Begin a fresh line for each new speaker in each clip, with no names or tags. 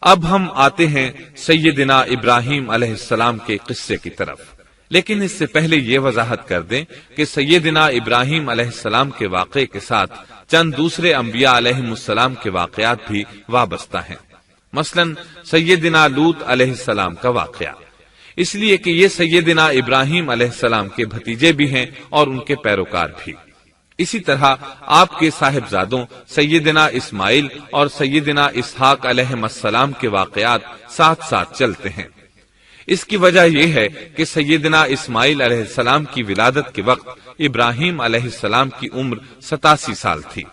اب ہم آتے ہیں سیدنا ابراہیم علیہ السلام کے قصے کی طرف، لیکن اس سے پہلے یہ وضاحت کر دیں کہ سیدنا ابراہیم علیہ السلام کے واقعے کے ساتھ چند دوسرے انبیاء علیہم السلام کے واقعات بھی وابستہ ہیں، مثلا سیدنا لوط علیہ السلام کا واقعہ، اس لیے کہ یہ سیدنا ابراہیم علیہ السلام کے بھتیجے بھی ہیں اور ان کے پیروکار بھی۔ اسی طرح آپ کے صاحبزادوں سیدنا اسماعیل اور سیدنا اسحاق علیہ السلام کے واقعات ساتھ ساتھ چلتے ہیں۔ اس کی وجہ یہ ہے کہ سیدنا اسماعیل علیہ السلام کی ولادت کے وقت ابراہیم علیہ السلام کی عمر 87 سال تھی،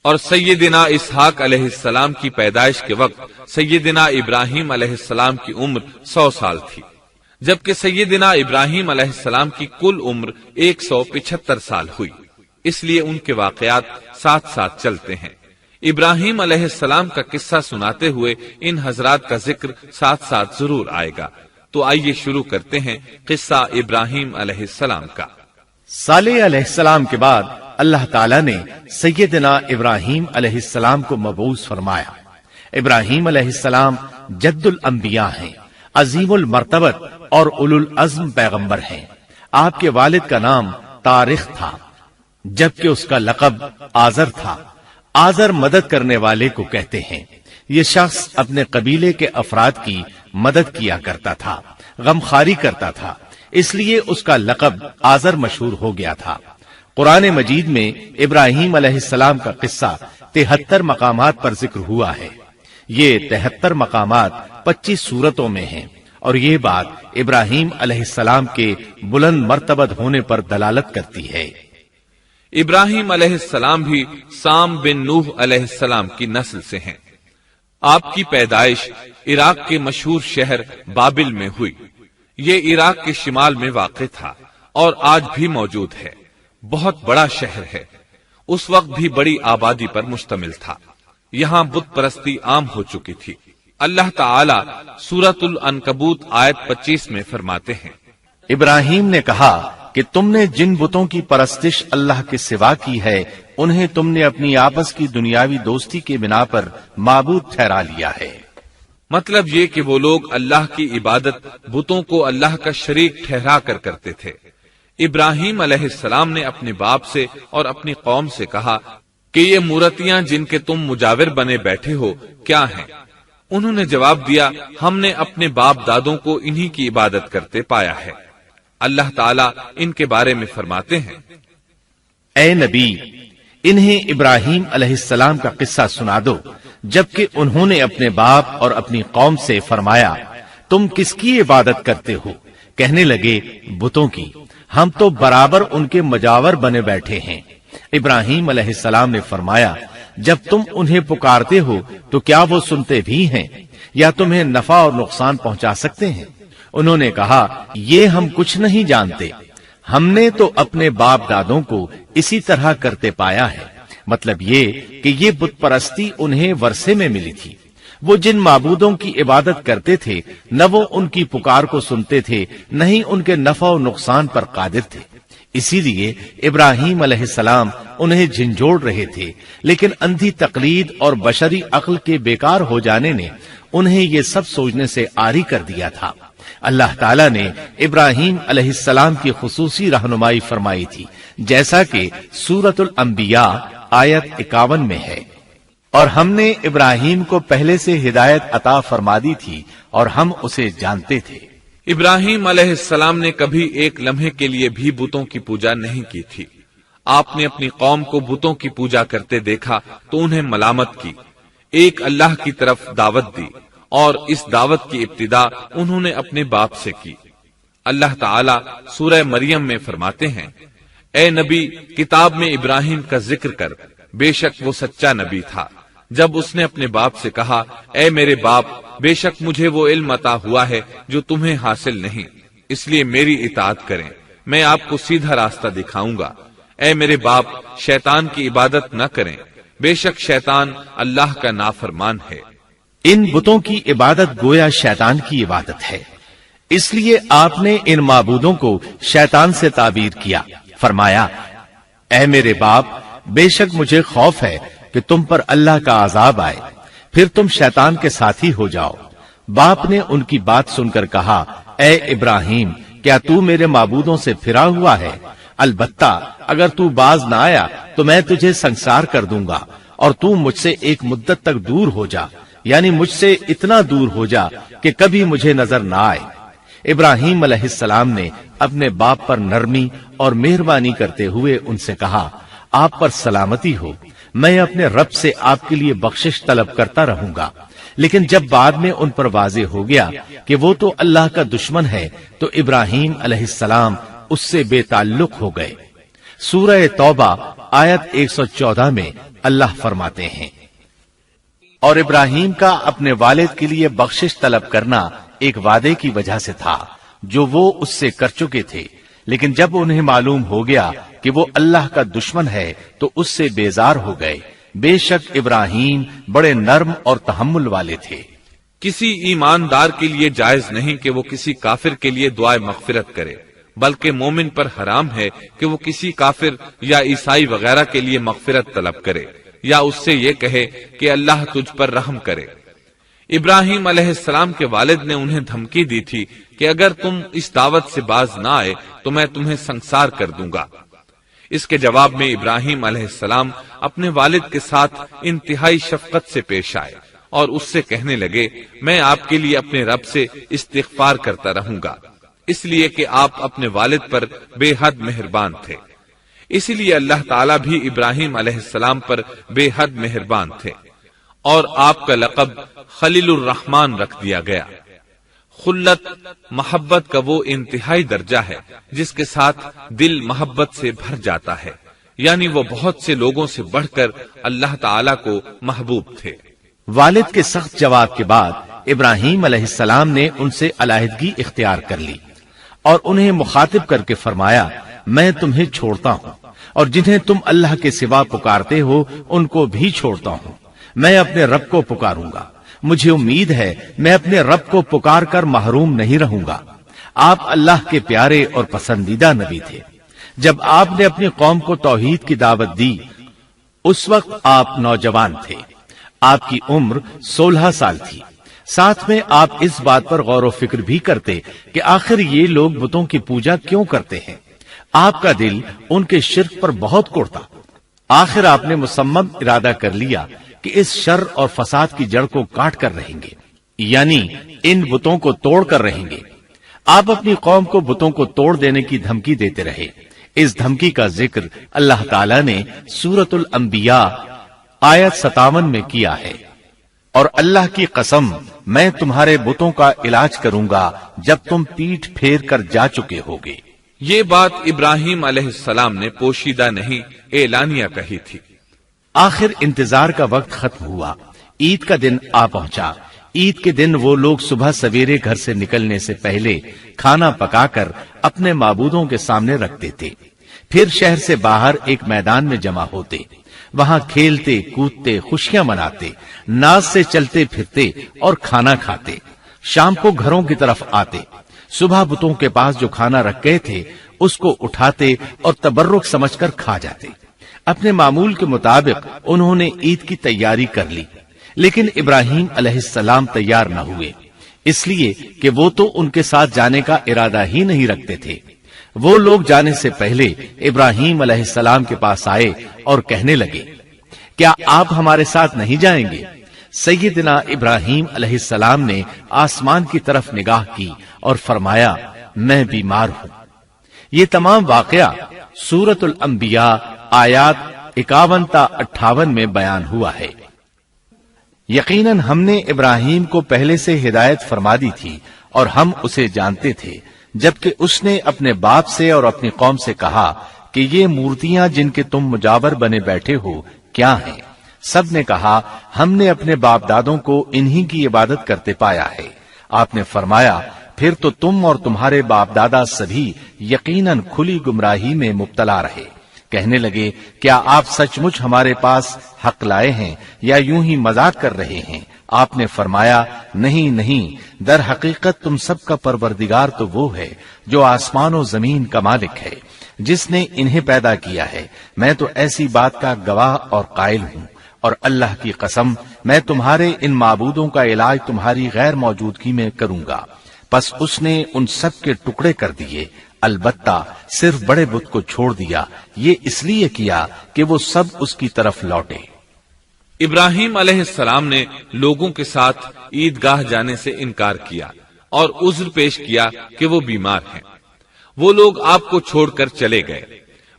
اور سیدنا اسحاق علیہ السلام کی پیدائش کے وقت سیدنا ابراہیم علیہ السلام کی عمر 100 سال تھی، جبکہ سیدنا ابراہیم علیہ السلام کی کل عمر 175 سال ہوئی، اس لیے ان کے واقعات ساتھ ساتھ چلتے ہیں۔ ابراہیم علیہ السلام کا قصہ سناتے ہوئے ان حضرات کا ذکر ساتھ ساتھ ضرور آئے گا، تو آئیے شروع کرتے ہیں قصہ ابراہیم علیہ السلام کا۔
صالح علیہ السلام کے بعد اللہ تعالیٰ نے سیدنا ابراہیم علیہ السلام کو مبعوث فرمایا۔ ابراہیم علیہ السلام جد الانبیاء ہیں، عظیم المرتبت اور اولو العزم پیغمبر ہیں۔ آپ کے والد کا نام طارق تھا، جبکہ اس کا لقب آزر تھا۔ آزر مدد کرنے والے کو کہتے ہیں۔ یہ شخص اپنے قبیلے کے افراد کی مدد کیا کرتا تھا، غمخواری کرتا تھا، اس لیے اس کا لقب آزر مشہور ہو گیا تھا۔ قرآن مجید میں ابراہیم علیہ السلام کا قصہ 73 مقامات پر ذکر ہوا ہے۔ یہ 73 مقامات 25 سورتوں میں ہیں، اور یہ بات ابراہیم علیہ السلام کے بلند مرتبت ہونے پر دلالت کرتی ہے۔
ابراہیم علیہ السلام بھی سام بن نوح علیہ السلام کی نسل سے ہیں۔ آپ کی پیدائش عراق کے مشہور شہر بابل میں ہوئی۔ یہ عراق کے شمال میں واقع تھا اور آج بھی موجود ہے۔ بہت بڑا شہر ہے، اس وقت بھی بڑی آبادی پر مشتمل تھا۔ یہاں بت پرستی عام ہو چکی تھی۔ اللہ تعالی سورۃ العنکبوت آیت 25 میں فرماتے ہیں،
ابراہیم نے کہا کہ تم نے جن بتوں کی پرستش اللہ کے سوا کی ہے، انہیں تم نے اپنی آپس کی دنیاوی دوستی کے بنا پر معبود ٹھہرا لیا ہے۔
مطلب یہ کہ وہ لوگ اللہ کی عبادت بتوں کو اللہ کا شریک ٹھہرا کر کرتے تھے۔ ابراہیم علیہ السلام نے اپنے باپ سے اور اپنی قوم سے کہا کہ یہ مورتیاں جن کے تم مجاور بنے بیٹھے ہو کیا ہیں؟ انہوں نے جواب دیا، ہم نے اپنے باپ دادوں کو انہی کی عبادت کرتے پایا ہے۔ اللہ تعالیٰ ان کے بارے میں فرماتے ہیں،
اے نبی، انہیں ابراہیم علیہ السلام کا قصہ سنا دو، جبکہ انہوں نے اپنے باپ اور اپنی قوم سے فرمایا، تم کس کی عبادت کرتے ہو؟ کہنے لگے، بتوں کی، ہم تو برابر ان کے مجاور بنے بیٹھے ہیں۔ ابراہیم علیہ السلام نے فرمایا، جب تم انہیں پکارتے ہو تو کیا وہ سنتے بھی ہیں یا تمہیں نفع اور نقصان پہنچا سکتے ہیں؟ انہوں نے کہا، یہ ہم کچھ نہیں جانتے، ہم نے تو اپنے باپ دادوں کو اسی طرح کرتے پایا ہے۔ مطلب یہ کہ یہ بت پرستی انہیں ورثے میں ملی تھی۔ وہ جن معبودوں کی عبادت کرتے تھے، نہ وہ ان کی پکار کو سنتے تھے، نہ ہی ان کے نفع و نقصان پر قادر تھے۔ اسی لیے ابراہیم علیہ السلام انہیں جھنجھوڑ رہے تھے، لیکن اندھی تقلید اور بشری عقل کے بیکار ہو جانے نے انہیں یہ سب سوچنے سے عاری کر دیا تھا۔ اللہ تعالیٰ نے ابراہیم علیہ السلام کی خصوصی رہنمائی فرمائی تھی، جیسا کہ سورۃ الانبیاء آیت 51 میں ہے، اور ہم نے ابراہیم کو پہلے سے ہدایت عطا فرما دی تھی اور ہم اسے جانتے تھے۔
ابراہیم علیہ السلام نے کبھی ایک لمحے کے لیے بھی بتوں کی پوجا نہیں کی تھی۔ آپ نے اپنی قوم کو بتوں کی پوجا کرتے دیکھا تو انہیں ملامت کی، ایک اللہ کی طرف دعوت دی، اور اس دعوت کی ابتدا انہوں نے اپنے باپ سے کی۔ اللہ تعالی سورہ مریم میں فرماتے ہیں، اے نبی، کتاب میں ابراہیم کا ذکر کر، بے شک وہ سچا نبی تھا۔ جب اس نے اپنے باپ سے کہا، اے میرے باپ، بے شک مجھے وہ علم عطا ہوا ہے جو تمہیں حاصل نہیں، اس لیے میری اطاعت کریں، میں آپ کو سیدھا راستہ دکھاؤں گا۔ اے میرے باپ، شیطان کی عبادت نہ کریں، بے شک شیطان اللہ کا نافرمان ہے۔
ان بتوں کی عبادت گویا شیطان کی عبادت ہے، اس لیے آپ نے ان معبودوں کو شیطان سے تعبیر کیا۔ فرمایا، اے میرے باپ، بے شک مجھے خوف ہے کہ تم پر اللہ کا عذاب آئے، پھر تم شیطان کے ساتھی ہو جاؤ۔ باپ نے ان کی بات سن کر کہا، اے ابراہیم، کیا تو میرے معبودوں سے پھرا ہوا ہے؟ البتہ اگر تو باز نہ آیا تو میں تجھے سنسار کر دوں گا، اور تو مجھ سے ایک مدت تک دور ہو جا، یعنی مجھ سے اتنا دور ہو جا کہ کبھی مجھے نظر نہ آئے۔ ابراہیم علیہ السلام نے اپنے باپ پر نرمی اور مہربانی کرتے ہوئے ان سے کہا، آپ پر سلامتی ہو، میں اپنے رب سے آپ کے لیے بخشش طلب کرتا رہوں گا۔ لیکن جب بعد میں ان پر واضح ہو گیا کہ وہ تو اللہ کا دشمن ہے تو ابراہیم علیہ السلام اس سے بے تعلق ہو گئے۔ سورہ توبہ آیت 114 میں اللہ فرماتے ہیں، اور ابراہیم کا اپنے والد کے لیے بخشش طلب کرنا ایک وعدے کی وجہ سے تھا جو وہ اس سے کر چکے تھے، لیکن جب انہیں معلوم ہو گیا کہ وہ اللہ کا دشمن ہے تو اس سے بیزار ہو گئے۔ بے شک ابراہیم بڑے نرم اور تحمل والے تھے۔
کسی ایماندار کے لیے جائز نہیں کہ وہ کسی کافر کے لیے دعائے مغفرت کرے، بلکہ مومن پر حرام ہے کہ وہ کسی کافر یا عیسائی وغیرہ کے لیے مغفرت طلب کرے یا اس سے یہ کہے کہ اللہ تجھ پر رحم کرے۔ ابراہیم علیہ السلام کے والد نے انہیں دھمکی دی تھی کہ اگر تم اس دعوت سے باز نہ آئے تو میں تمہیں سنسار کر دوں گا۔ اس کے جواب میں ابراہیم علیہ السلام اپنے والد کے ساتھ انتہائی شفقت سے پیش آئے اور اس سے کہنے لگے، میں آپ کے لیے اپنے رب سے استغفار کرتا رہوں گا، اس لیے کہ آپ اپنے والد پر بے حد مہربان تھے۔ اسی لیے اللہ تعالیٰ بھی ابراہیم علیہ السلام پر بے حد مہربان تھے، اور آپ کا لقب خلیل الرحمن رکھ دیا گیا۔ خلت محبت کا وہ انتہائی درجہ ہے جس کے ساتھ دل محبت سے بھر جاتا ہے، یعنی وہ بہت سے لوگوں سے بڑھ کر اللہ تعالیٰ کو محبوب تھے۔
والد کے سخت جواب کے بعد ابراہیم علیہ السلام نے ان سے علیحدگی اختیار کر لی اور انہیں مخاطب کر کے فرمایا، میں تمہیں چھوڑتا ہوں اور جنہیں تم اللہ کے سوا پکارتے ہو ان کو بھی چھوڑتا ہوں، میں اپنے رب کو پکاروں گا، مجھے امید ہے میں اپنے رب کو پکار کر محروم نہیں رہوں گا۔ آپ اللہ کے پیارے اور پسندیدہ نبی تھے۔ جب آپ نے اپنی قوم کو توحید کی دعوت دی اس وقت آپ نوجوان تھے، آپ کی عمر 16 سال تھی۔ ساتھ میں آپ اس بات پر غور و فکر بھی کرتے کہ آخر یہ لوگ بتوں کی پوجا کیوں کرتے ہیں۔ آپ کا دل ان کے شرک پر بہت کوڑتا۔ آخر آپ نے مصمم ارادہ کر لیا کہ اس شر اور فساد کی جڑ کو کاٹ کر رہیں گے، یعنی ان بتوں کو توڑ کر رہیں گے۔ آپ اپنی قوم کو بتوں کو توڑ دینے کی دھمکی دیتے رہے۔ اس دھمکی کا ذکر اللہ تعالیٰ نے سورۃ الانبیاء آیت 57 میں کیا ہے، اور اللہ کی قسم میں تمہارے بتوں کا علاج کروں گا جب تم پیٹھ پھیر کر جا چکے ہوگے۔
یہ بات ابراہیم علیہ السلام نے پوشیدہ نہیں اعلانیہ کہی تھی۔
آخر انتظار کا وقت ختم ہوا، عید کا دن آ پہنچا۔ عید کے دن وہ لوگ صبح سویرے گھر سے نکلنے سے پہلے کھانا پکا کر اپنے معبودوں کے سامنے رکھتے تھے، پھر شہر سے باہر ایک میدان میں جمع ہوتے، وہاں کھیلتے کودتے خوشیاں مناتے، ناز سے چلتے پھرتے اور کھانا کھاتے۔ شام کو گھروں کی طرف آتے، صبح بتوں کے پاس جو کھانا رکھ گئے تھے اس کو اٹھاتے اور تبرک سمجھ کر کھا جاتے۔ اپنے معمول کے مطابق انہوں نے عید کی تیاری کر لی، لیکن ابراہیم علیہ السلام تیار نہ ہوئے، اس لیے کہ وہ تو ان کے ساتھ جانے کا ارادہ ہی نہیں رکھتے تھے۔ وہ لوگ جانے سے پہلے ابراہیم علیہ السلام کے پاس آئے اور کہنے لگے، کیا آپ ہمارے ساتھ نہیں جائیں گے؟ سیدنا ابراہیم علیہ السلام نے آسمان کی طرف نگاہ کی اور فرمایا، میں بیمار ہوں۔ یہ تمام واقعہ سورۃ الانبیاء آیات 51 تا 58 میں بیان ہوا ہے۔ یقیناً ہم نے ابراہیم کو پہلے سے ہدایت فرما دی تھی اور ہم اسے جانتے تھے، جبکہ اس نے اپنے باپ سے اور اپنی قوم سے کہا کہ یہ مورتیاں جن کے تم مجاور بنے بیٹھے ہو کیا ہیں؟ سب نے کہا، ہم نے اپنے باپ دادوں کو انہی کی عبادت کرتے پایا ہے۔ آپ نے فرمایا، پھر تو تم اور تمہارے باپ دادا سبھی یقیناً کھلی گمراہی میں مبتلا رہے۔ کہنے لگے، کیا آپ سچ مچ ہمارے پاس حق لائے ہیں یا یوں ہی مذاق کر رہے ہیں؟ آپ نے فرمایا، نہیں نہیں، در حقیقت تم سب کا پروردگار تو وہ ہے جو آسمان و زمین کا مالک ہے، جس نے انہیں پیدا کیا ہے۔ میں تو ایسی بات کا گواہ اور قائل ہوں، اور اللہ کی قسم میں تمہارے ان معبودوں کا علاج تمہاری غیر موجودگی میں کروں گا۔ پس اس نے ان سب کے ٹکڑے کر دیے، البتہ صرف بڑے بت کو چھوڑ دیا، یہ اس لیے کیا کہ وہ سب اس کی طرف لوٹے۔
ابراہیم علیہ السلام نے لوگوں کے ساتھ عیدگاہ جانے سے انکار کیا اور عذر پیش کیا کہ وہ بیمار ہیں۔ وہ لوگ آپ کو چھوڑ کر چلے گئے۔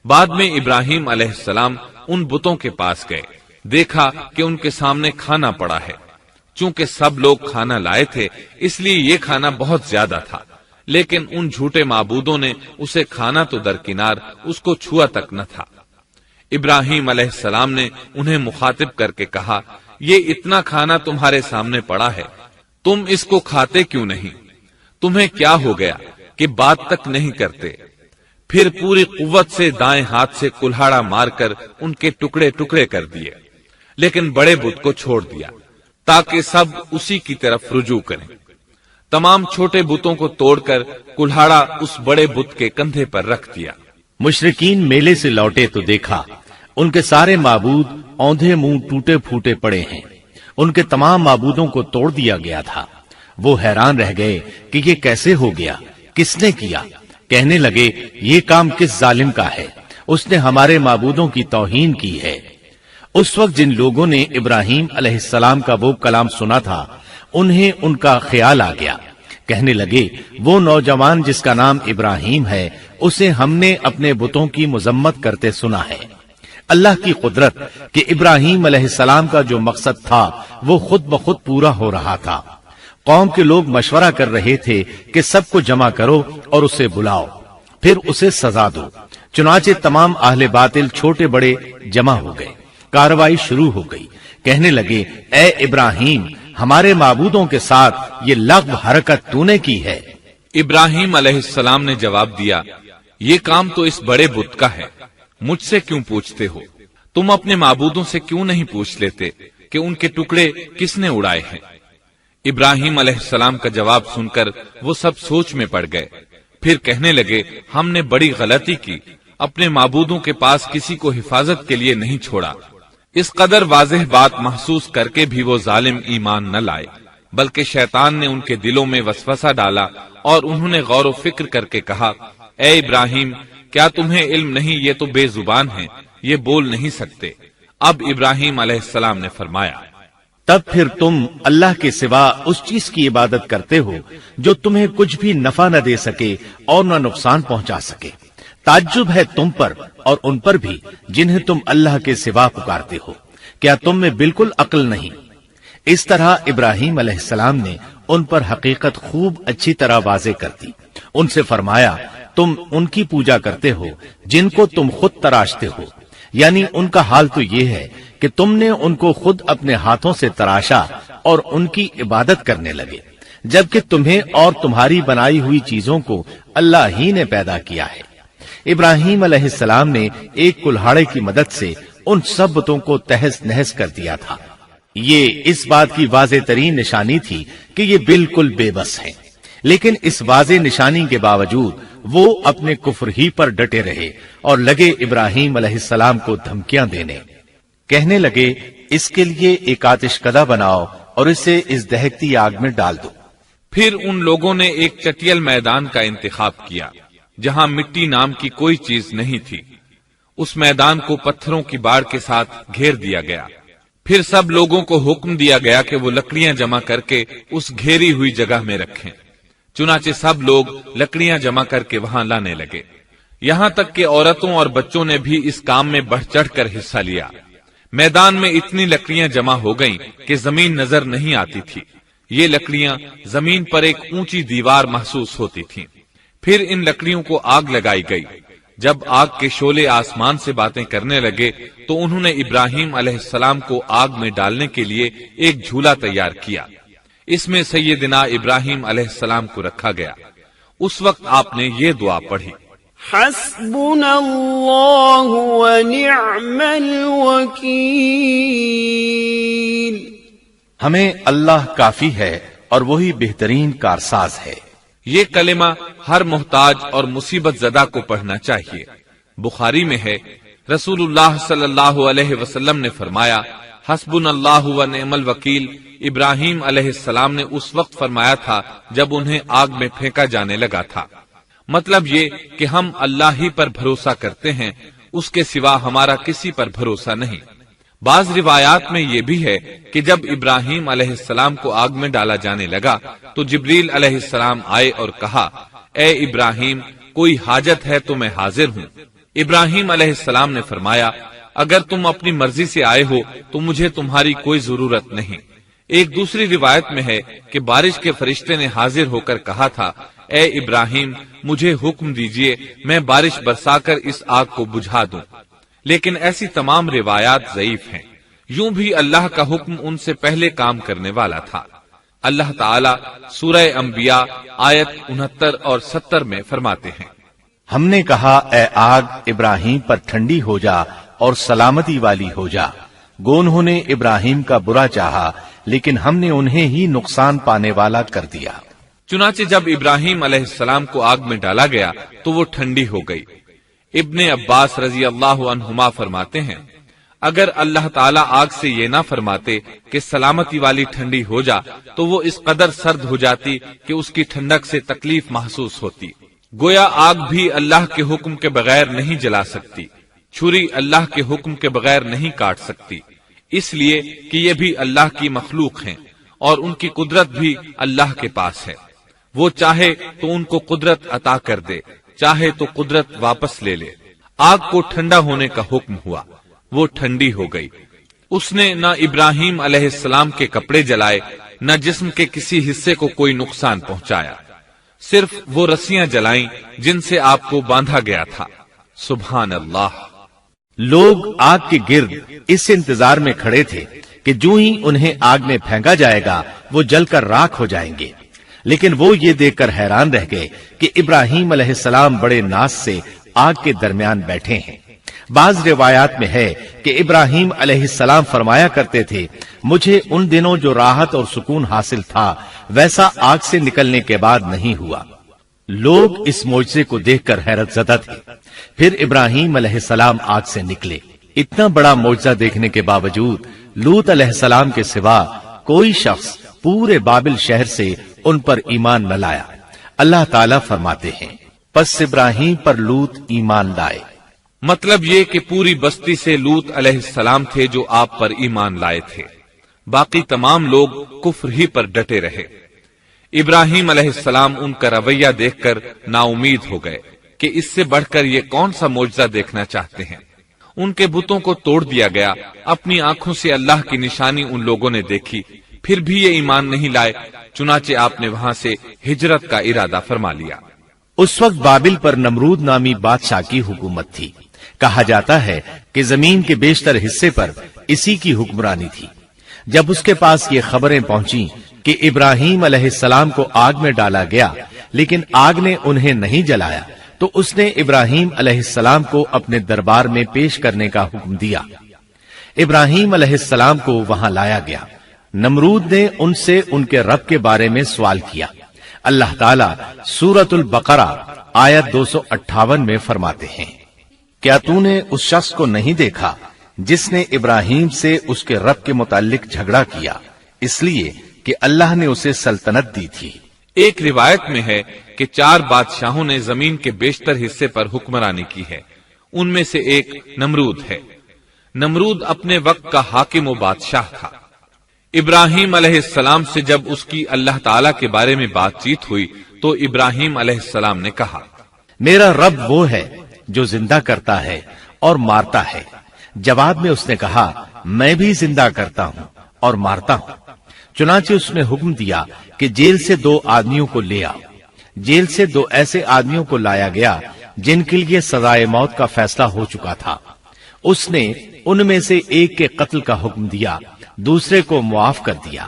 بعد میں ابراہیم علیہ السلام ان بتوں کے پاس گئے، دیکھا کہ ان کے سامنے کھانا پڑا ہے۔ چونکہ سب لوگ کھانا لائے تھے اس لیے یہ کھانا بہت زیادہ تھا، لیکن ان جھوٹے معبودوں نے اسے کھانا تو درکنار اس کو چھوا تک نہ تھا۔ ابراہیم علیہ السلام نے انہیں مخاطب کر کے کہا، یہ اتنا کھانا تمہارے سامنے پڑا ہے، تم اس کو کھاتے کیوں نہیں؟ تمہیں کیا ہو گیا کہ بات تک نہیں کرتے؟ پھر پوری قوت سے دائیں ہاتھ سے کلہاڑا مار کر ان کے ٹکڑے ٹکڑے کر دیے، لیکن بڑے بت کو چھوڑ دیا تاکہ سب اسی کی طرف رجوع کریں۔ تمام چھوٹے بتوں کو توڑ کر کلہاڑا اس بڑے بت کے کندھے پر رکھ دیا۔
مشرکین میلے سے لوٹے تو دیکھا ان کے سارے معبود اوندھے منہ ٹوٹے پھوٹے پڑے ہیں، ان کے تمام معبودوں کو توڑ دیا گیا تھا۔ وہ حیران رہ گئے کہ یہ کیسے ہو گیا، کس نے کیا؟ کہنے لگے، یہ کام کس ظالم کا ہے؟ اس نے ہمارے معبودوں کی توہین کی ہے۔ اس وقت جن لوگوں نے ابراہیم علیہ السلام کا وہ کلام سنا تھا انہیں ان کا خیال آ گیا، کہنے لگے، وہ نوجوان جس کا نام ابراہیم ہے اسے ہم نے اپنے بتوں کی مذمت کرتے سنا ہے۔ اللہ کی قدرت کہ ابراہیم علیہ السلام کا جو مقصد تھا وہ خود بخود پورا ہو رہا تھا۔ قوم کے لوگ مشورہ کر رہے تھے کہ سب کو جمع کرو اور اسے بلاؤ، پھر اسے سزا دو۔ چنانچہ تمام اہل باطل چھوٹے بڑے جمع ہو گئے، کارروائی شروع ہو گئی۔ کہنے لگے، اے ابراہیم، ہمارے معبودوں کے ساتھ یہ لغو حرکت تو نے کی ہے۔
ابراہیم علیہ السلام نے جواب دیا، یہ کام تو اس بڑے بت کا ہے، مجھ سے کیوں پوچھتے ہو؟ تم اپنے معبودوں سے کیوں نہیں پوچھ لیتے کہ ان کے ٹکڑے کس نے اڑائے ہیں؟ ابراہیم علیہ السلام کا جواب سن کر وہ سب سوچ میں پڑ گئے، پھر کہنے لگے، ہم نے بڑی غلطی کی، اپنے معبودوں کے پاس کسی کو حفاظت کے لیے نہیں چھوڑا۔ اس قدر واضح بات محسوس کر کے بھی وہ ظالم ایمان نہ لائے، بلکہ شیطان نے ان کے دلوں میں وسوسہ ڈالا اور انہوں نے غور و فکر کر کے کہا، اے ابراہیم، کیا تمہیں علم نہیں؟ یہ تو بے زبان ہیں، یہ بول نہیں سکتے۔ اب ابراہیم علیہ السلام نے فرمایا،
تب پھر تم اللہ کے سوا اس چیز کی عبادت کرتے ہو جو تمہیں کچھ بھی نفع نہ دے سکے اور نہ نقصان پہنچا سکے۔ تعجب ہے تم پر اور ان پر بھی جنہیں تم اللہ کے سوا پکارتے ہو، کیا تم میں بالکل عقل نہیں؟ اس طرح ابراہیم علیہ السلام نے ان پر حقیقت خوب اچھی طرح واضح کر دی۔ ان سے فرمایا، تم ان کی پوجا کرتے ہو جن کو تم خود تراشتے ہو، یعنی ان کا حال تو یہ ہے کہ تم نے ان کو خود اپنے ہاتھوں سے تراشا اور ان کی عبادت کرنے لگے، جبکہ تمہیں اور تمہاری بنائی ہوئی چیزوں کو اللہ ہی نے پیدا کیا ہے۔ ابراہیم علیہ السلام نے ایک کلہاڑے کی مدد سے ان سب بتوں کو تہس نہس کر دیا تھا۔ یہ اس بات کی واضح ترین نشانی تھی کہ یہ بالکل بے بس ہیں، لیکن اس واضح نشانی کے باوجود وہ اپنے کفر ہی پر ڈٹے رہے اور لگے ابراہیم علیہ السلام کو دھمکیاں دینے۔ کہنے لگے، اس کے لیے ایک آتش کدہ بناؤ اور اسے اس دہکتی آگ میں ڈال دو۔
پھر ان لوگوں نے ایک چٹیل میدان کا انتخاب کیا جہاں مٹی نام کی کوئی چیز نہیں تھی۔ اس میدان کو پتھروں کی باڑ کے ساتھ گھیر دیا گیا۔ پھر سب لوگوں کو حکم دیا گیا کہ وہ لکڑیاں جمع کر کے اس گھیری ہوئی جگہ میں رکھیں۔ چنانچہ سب لوگ لکڑیاں جمع کر کے وہاں لانے لگے، یہاں تک کہ عورتوں اور بچوں نے بھی اس کام میں بڑھ چڑھ کر حصہ لیا۔ میدان میں اتنی لکڑیاں جمع ہو گئیں کہ زمین نظر نہیں آتی تھی۔ یہ لکڑیاں زمین پر ایک اونچی دیوار محسوس ہوتی تھیں۔ پھر ان لکڑیوں کو آگ لگائی گئی۔ جب آگ کے شعلے آسمان سے باتیں کرنے لگے تو انہوں نے ابراہیم علیہ السلام کو آگ میں ڈالنے کے لیے ایک جھولا تیار کیا۔ اس میں سیدنا ابراہیم علیہ السلام کو رکھا گیا۔ اس وقت آپ نے یہ دعا پڑھی،
حسبنا اللہ ونعم الوکیل،
ہمیں اللہ کافی ہے اور وہی بہترین کارساز ہے۔
یہ کلمہ ہر محتاج اور مصیبت زدہ کو پڑھنا چاہیے۔ بخاری میں ہے، رسول اللہ صلی اللہ علیہ وسلم نے فرمایا، حسبنا اللہ و نعم الوکیل ابراہیم علیہ السلام نے اس وقت فرمایا تھا جب انہیں آگ میں پھینکا جانے لگا تھا۔ مطلب یہ کہ ہم اللہ ہی پر بھروسہ کرتے ہیں، اس کے سوا ہمارا کسی پر بھروسہ نہیں۔ بعض روایات میں یہ بھی ہے کہ جب ابراہیم علیہ السلام کو آگ میں ڈالا جانے لگا تو جبریل علیہ السلام آئے اور کہا، اے ابراہیم، کوئی حاجت ہے تو میں حاضر ہوں۔ ابراہیم علیہ السلام نے فرمایا، اگر تم اپنی مرضی سے آئے ہو تو مجھے تمہاری کوئی ضرورت نہیں۔ ایک دوسری روایت میں ہے کہ بارش کے فرشتے نے حاضر ہو کر کہا تھا، اے ابراہیم، مجھے حکم دیجئے، میں بارش برسا کر اس آگ کو بجھا دوں۔ لیکن ایسی تمام روایات ضعیف ہیں۔ یوں بھی اللہ کا حکم ان سے پہلے کام کرنے والا تھا۔ اللہ تعالیٰ سورہ انبیاء آیت 69 اور 70 میں فرماتے ہیں،
ہم نے کہا، اے آگ ابراہیم پر ٹھنڈی ہو جا اور سلامتی والی ہو جا۔ گو انہوں نے ابراہیم کا برا چاہا لیکن ہم نے انہیں ہی نقصان پانے والا کر دیا۔
چنانچہ جب ابراہیم علیہ السلام کو آگ میں ڈالا گیا تو وہ ٹھنڈی ہو گئی۔ ابن عباس رضی اللہ عنہما فرماتے ہیں، اگر اللہ تعالیٰ آگ سے یہ نہ فرماتے کہ سلامتی والی ٹھنڈی ہو جا تو وہ اس قدر سرد ہو جاتی کہ اس کی ٹھنڈک سے تکلیف محسوس ہوتی۔ گویا آگ بھی اللہ کے حکم کے بغیر نہیں جلا سکتی، چھری اللہ کے حکم کے بغیر نہیں کاٹ سکتی، اس لیے کہ یہ بھی اللہ کی مخلوق ہیں اور ان کی قدرت بھی اللہ کے پاس ہے۔ وہ چاہے تو ان کو قدرت عطا کر دے، چاہے تو قدرت واپس لے لے۔ آگ کو ٹھنڈا ہونے کا حکم ہوا، وہ ٹھنڈی ہو گئی۔ اس نے نہ ابراہیم علیہ السلام کے کپڑے جلائے، نہ جسم کے کسی حصے کو کوئی نقصان پہنچایا، صرف وہ رسیاں جلائیں جن سے آپ کو باندھا گیا تھا۔ سبحان اللہ۔
لوگ آگ کے گرد اس انتظار میں کھڑے تھے کہ جو ہی انہیں آگ میں پھینکا جائے گا وہ جل کر راکھ ہو جائیں گے، لیکن وہ یہ دیکھ کر حیران رہ گئے کہ ابراہیم علیہ السلام بڑے ناز سے آگ کے درمیان بیٹھے ہیں۔ بعض روایات میں ہے کہ ابراہیم علیہ السلام فرمایا کرتے تھے، مجھے ان دنوں جو راحت اور سکون حاصل تھا ویسا آگ سے نکلنے کے بعد نہیں ہوا۔ لوگ اس معجزے کو دیکھ کر حیرت زدہ تھے۔ پھر ابراہیم علیہ السلام آگ سے نکلے۔ اتنا بڑا معجزہ دیکھنے کے باوجود لوط علیہ السلام کے سوا کوئی شخص پورے بابل شہر سے ان پر ایمان نہ لایا۔ اللہ تعالیٰ فرماتے ہیں، پس ابراہیم پر لوط ایمان لائے۔
مطلب یہ کہ پوری بستی سے لوط علیہ السلام تھے جو آپ پر ایمان لائے تھے، باقی تمام لوگ کفر ہی پر ڈٹے رہے۔ ابراہیم علیہ السلام ان کا رویہ دیکھ کر نا امید ہو گئے کہ اس سے بڑھ کر یہ کون سا معجزہ دیکھنا چاہتے ہیں۔ ان کے بتوں کو توڑ دیا گیا، اپنی آنکھوں سے اللہ کی نشانی ان لوگوں نے دیکھی، پھر بھی یہ ایمان نہیں لائے، چنانچہ آپ نے وہاں سے ہجرت کا ارادہ فرما لیا۔
اس وقت بابل پر نمرود نامی بادشاہ کی حکومت تھی۔ کہا جاتا ہے کہ زمین کے بیشتر حصے پر اسی کی حکمرانی تھی۔ جب اس کے پاس یہ خبریں پہنچیں کہ ابراہیم علیہ السلام کو آگ میں ڈالا گیا لیکن آگ نے انہیں نہیں جلایا تو اس نے ابراہیم علیہ السلام کو اپنے دربار میں پیش کرنے کا حکم دیا۔ ابراہیم علیہ السلام کو وہاں لایا گیا۔ نمرود نے ان سے ان کے رب کے بارے میں سوال کیا۔ اللہ تعالیٰ سورۃ البقرہ آیت 258 میں فرماتے ہیں، کیا تو نے اس شخص کو نہیں دیکھا جس نے ابراہیم سے اس کے رب کے متعلق جھگڑا کیا، اس لیے کہ اللہ نے اسے سلطنت دی تھی۔
ایک روایت میں ہے کہ 4 بادشاہوں نے زمین کے بیشتر حصے پر حکمرانی کی ہے، ان میں سے ایک نمرود ہے۔ نمرود اپنے وقت کا حاکم و بادشاہ تھا۔ ابراہیم علیہ السلام سے جب اس کی اللہ تعالیٰ کے بارے میں بات چیت ہوئی تو ابراہیم علیہ السلام نے کہا،
میرا رب وہ ہے جو زندہ کرتا ہے اور مارتا ہے۔ جواب میں اس نے کہا، میں بھی زندہ کرتا ہوں اور مارتا ہوں۔ چنانچہ اس نے حکم دیا کہ جیل سے 2 آدمیوں کو لے آؤ۔ جیل سے 2 ایسے آدمیوں کو لایا گیا جن کے لیے سزائے موت کا فیصلہ ہو چکا تھا۔ اس نے ان میں سے ایک کے قتل کا حکم دیا، دوسرے کو معاف کر دیا۔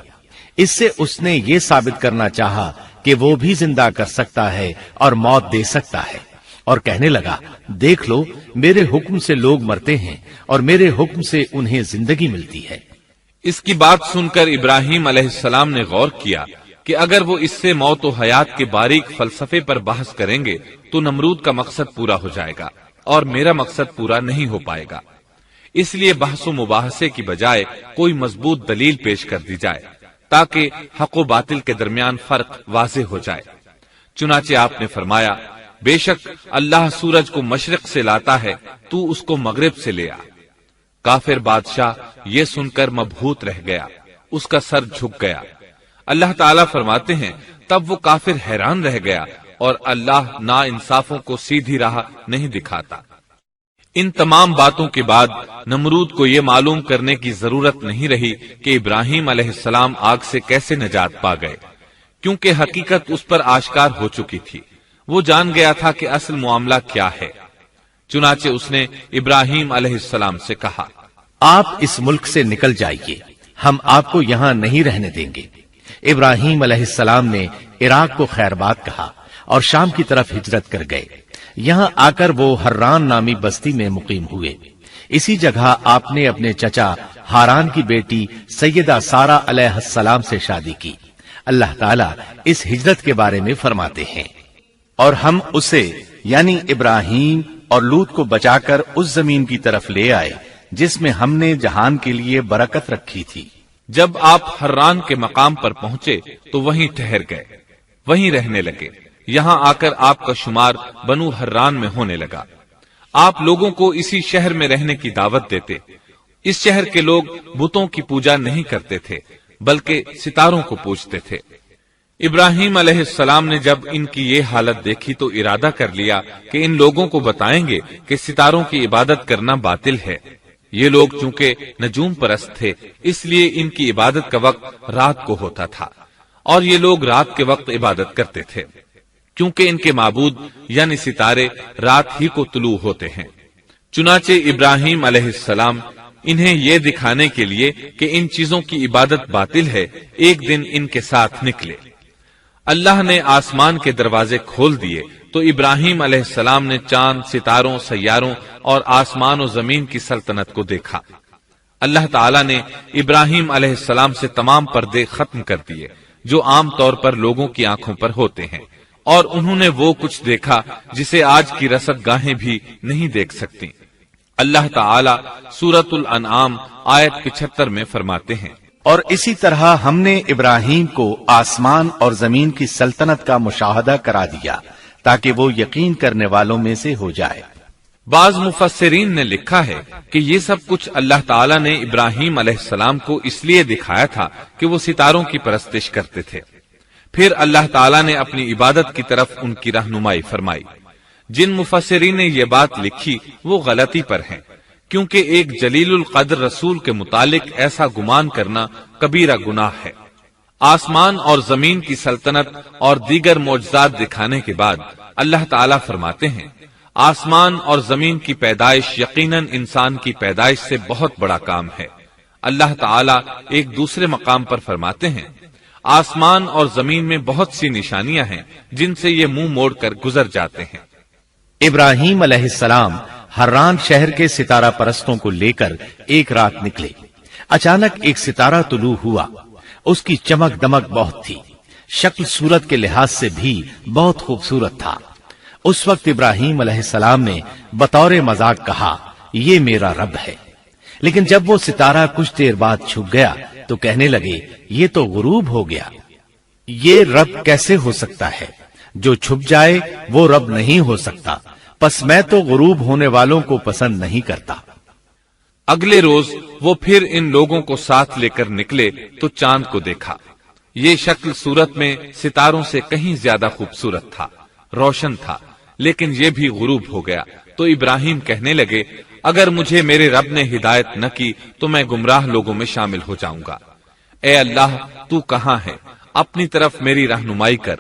اس سے اس نے یہ ثابت کرنا چاہا کہ وہ بھی زندہ کر سکتا ہے اور موت دے سکتا ہے، اور کہنے لگا، دیکھ لو، میرے حکم سے لوگ مرتے ہیں اور میرے حکم سے انہیں زندگی ملتی ہے۔
اس کی بات سن کر ابراہیم علیہ السلام نے غور کیا کہ اگر وہ اس سے موت و حیات کے باریک فلسفے پر بحث کریں گے تو نمرود کا مقصد پورا ہو جائے گا اور میرا مقصد پورا نہیں ہو پائے گا۔ اس لیے بحث و مباحثے کی بجائے کوئی مضبوط دلیل پیش کر دی جائے تاکہ حق و باطل کے درمیان فرق واضح ہو جائے۔ چنانچہ آپ نے فرمایا، بے شک اللہ سورج کو مشرق سے لاتا ہے، تو اس کو مغرب سے لے آ۔ کافر بادشاہ یہ سن کر مبہوت رہ گیا، اس کا سر جھک گیا۔ اللہ تعالیٰ فرماتے ہیں تب وہ کافر حیران رہ گیا اور اللہ نا انصافوں کو سیدھی راہ نہیں دکھاتا۔ ان تمام باتوں کے بعد نمرود کو یہ معلوم کرنے کی ضرورت نہیں رہی کہ ابراہیم علیہ السلام آگ سے کیسے نجات پا گئے، کیونکہ حقیقت اس پر آشکار ہو چکی تھی۔ وہ جان گیا تھا کہ اصل معاملہ کیا ہے۔ چنانچہ اس نے ابراہیم علیہ السلام سے کہا،
آپ اس ملک سے نکل جائیے، ہم آپ کو یہاں نہیں رہنے دیں گے۔ ابراہیم علیہ السلام نے عراق کو خیر بات کہا اور شام کی طرف ہجرت کر گئے۔ یہاں آ کر وہ حران نامی بستی میں مقیم ہوئے۔ اسی جگہ آپ نے اپنے چچا ہاران کی بیٹی سیدہ سارہ علیہ السلام سے شادی کی۔ اللہ تعالیٰ اس ہجرت کے بارے میں فرماتے ہیں، اور ہم اسے یعنی ابراہیم اور لوط کو بچا کر اس زمین کی طرف لے آئے جس میں ہم نے جہان کے لیے برکت رکھی تھی۔
جب آپ حران کے مقام پر پہنچے تو وہیں ٹھہر گئے، وہیں رہنے لگے۔ یہاں آ کر آپ کا شمار بنو حران میں ہونے لگا۔ آپ لوگوں کو اسی شہر میں رہنے کی دعوت دیتے۔ اس شہر کے لوگ بتوں کی پوجا نہیں کرتے تھے بلکہ ستاروں کو پوجتے تھے۔ ابراہیم علیہ السلام نے جب ان کی یہ حالت دیکھی تو ارادہ کر لیا کہ ان لوگوں کو بتائیں گے کہ ستاروں کی عبادت کرنا باطل ہے۔ یہ لوگ چونکہ نجوم پرست تھے اس لیے ان کی عبادت کا وقت رات کو ہوتا تھا، اور یہ لوگ رات کے وقت عبادت کرتے تھے کیونکہ ان کے معبود یعنی ستارے رات ہی کو طلوع ہوتے ہیں۔ چنانچہ ابراہیم علیہ السلام انہیں یہ دکھانے کے لیے کہ ان چیزوں کی عبادت باطل ہے ایک دن ان کے ساتھ نکلے۔ اللہ نے آسمان کے دروازے کھول دیے تو ابراہیم علیہ السلام نے چاند، ستاروں، سیاروں اور آسمان و زمین کی سلطنت کو دیکھا۔ اللہ تعالیٰ نے ابراہیم علیہ السلام سے تمام پردے ختم کر دیے جو عام طور پر لوگوں کی آنکھوں پر ہوتے ہیں، اور انہوں نے وہ کچھ دیکھا جسے آج کی رصد گاہیں بھی نہیں دیکھ سکتی۔ اللہ تعالیٰ سورۃ الانعام آیت 75 میں فرماتے ہیں،
اور اسی طرح ہم نے ابراہیم کو آسمان اور زمین کی سلطنت کا مشاہدہ کرا دیا تاکہ وہ یقین کرنے والوں میں سے ہو جائے۔
بعض مفسرین نے لکھا ہے کہ یہ سب کچھ اللہ تعالیٰ نے ابراہیم علیہ السلام کو اس لیے دکھایا تھا کہ وہ ستاروں کی پرستش کرتے تھے۔ پھر اللہ تعالیٰ نے اپنی عبادت کی طرف ان کی رہنمائی فرمائی۔ جن مفسرین نے یہ بات لکھی وہ غلطی پر ہیں، کیونکہ ایک جلیل القدر رسول کے متعلق ایسا گمان کرنا کبیرہ گناہ ہے۔ آسمان اور زمین کی سلطنت اور دیگر معجزات دکھانے کے بعد اللہ تعالیٰ فرماتے ہیں، آسمان اور زمین کی پیدائش یقیناً انسان کی پیدائش سے بہت بڑا کام ہے۔ اللہ تعالیٰ ایک دوسرے مقام پر فرماتے ہیں، آسمان اور زمین میں بہت سی نشانیاں ہیں جن سے یہ منہ موڑ کر گزر جاتے ہیں۔
ابراہیم علیہ السلام حران شہر کے ستارہ پرستوں کو لے کر ایک رات نکلے۔ اچانک ایک ستارہ طلوع ہوا، اس کی چمک دمک بہت تھی، شکل صورت کے لحاظ سے بھی بہت خوبصورت تھا۔ اس وقت ابراہیم علیہ السلام نے بطور مذاق کہا، یہ میرا رب ہے۔ لیکن جب وہ ستارہ کچھ دیر بعد چھپ گیا تو کہنے لگے، یہ تو غروب ہو گیا، یہ رب کیسے ہو سکتا ہے؟ جو چھپ جائے وہ رب نہیں ہو سکتا، پس میں تو غروب ہونے والوں کو پسند نہیں کرتا۔
اگلے روز وہ پھر ان لوگوں کو ساتھ لے کر نکلے تو چاند کو دیکھا۔ یہ شکل صورت میں ستاروں سے کہیں زیادہ خوبصورت تھا، روشن تھا، لیکن یہ بھی غروب ہو گیا۔ تو ابراہیم کہنے لگے، اگر مجھے میرے رب نے ہدایت نہ کی تو میں گمراہ لوگوں میں شامل ہو جاؤں گا۔ اے اللہ، تو کہاں ہے؟ اپنی طرف میری رہنمائی کر۔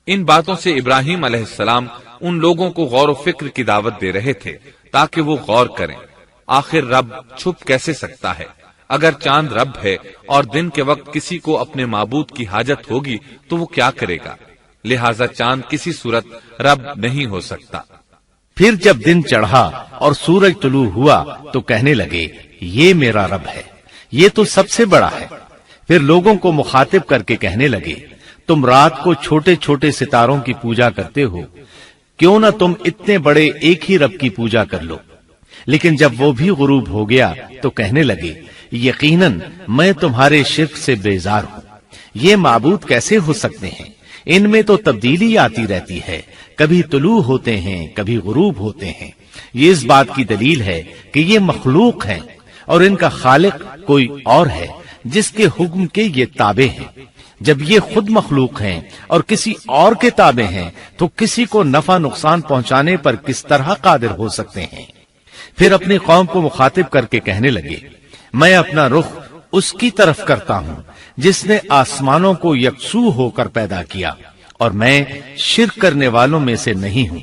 ان باتوں سے ابراہیم علیہ السلام ان لوگوں کو غور و فکر کی دعوت دے رہے تھے تاکہ وہ غور کریں، آخر رب چھپ کیسے سکتا ہے؟ اگر چاند رب ہے اور دن کے وقت کسی کو اپنے معبود کی حاجت ہوگی تو وہ کیا کرے گا؟ لہذا چاند کسی صورت رب نہیں ہو سکتا۔
پھر جب دن چڑھا اور سورج طلوع ہوا تو کہنے لگے، یہ میرا رب ہے، یہ تو سب سے بڑا ہے۔ پھر لوگوں کو مخاطب کر کے کہنے لگے، تم رات کو چھوٹے چھوٹے ستاروں کی پوجا کرتے ہو، کیوں نہ تم اتنے بڑے ایک ہی رب کی پوجا کر لو۔ لیکن جب وہ بھی غروب ہو گیا تو کہنے لگے یقیناً میں تمہارے شرک سے بیزار ہوں. یہ معبود کیسے ہو سکتے ہیں؟ ان میں تو تبدیلی آتی رہتی ہے، کبھی طلوع ہوتے ہیں کبھی غروب ہوتے ہیں. یہ اس بات کی دلیل ہے کہ یہ مخلوق ہیں اور ان کا خالق کوئی اور ہے جس کے حکم کے یہ تابع ہیں. جب یہ خود مخلوق ہیں اور کسی اور کے تابع ہیں تو کسی کو نفع نقصان پہنچانے پر کس طرح قادر ہو سکتے ہیں؟ پھر اپنی قوم کو مخاطب کر کے کہنے لگے میں اپنا رخ اس کی طرف کرتا ہوں جس نے آسمانوں کو یکسو ہو کر پیدا کیا اور میں شرک کرنے والوں میں سے نہیں ہوں.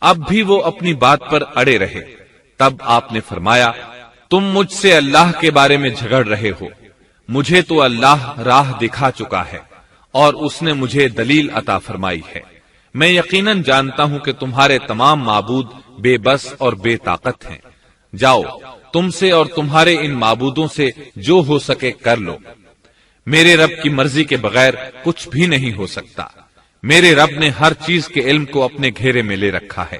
اب بھی وہ اپنی بات پر اڑے رہے. تب آپ نے فرمایا تم مجھ سے اللہ کے بارے میں جھگڑ رہے ہو. مجھے تو اللہ راہ دکھا چکا ہے اور اس نے مجھے دلیل عطا فرمائی ہے. میں یقیناً جانتا ہوں کہ تمہارے تمام معبود بے بس اور بے طاقت ہیں. جاؤ تم سے اور تمہارے ان معبودوں سے جو ہو سکے کر لو. میرے رب کی مرضی کے بغیر کچھ بھی نہیں ہو سکتا. میرے رب نے ہر چیز کے علم کو اپنے گھیرے میں لے رکھا ہے.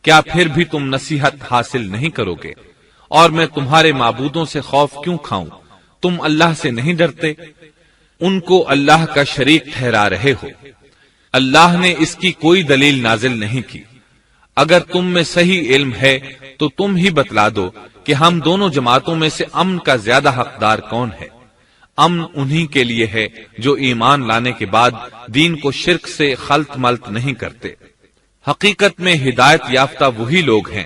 کیا پھر بھی تم نصیحت حاصل نہیں کرو گے؟ اور میں تمہارے معبودوں سے خوف کیوں کھاؤں؟ تم اللہ سے نہیں ڈرتے؟ ان کو اللہ کا شریک ٹھہرا رہے ہو. اللہ نے اس کی کوئی دلیل نازل نہیں کی. اگر تم میں صحیح علم ہے تو تم ہی بتلا دو کہ ہم دونوں جماعتوں میں سے امن کا زیادہ حقدار کون ہے. امن انہی کے لیے ہے جو ایمان لانے کے بعد دین کو شرک سے خلط ملط نہیں کرتے. حقیقت میں ہدایت یافتہ وہی لوگ ہیں.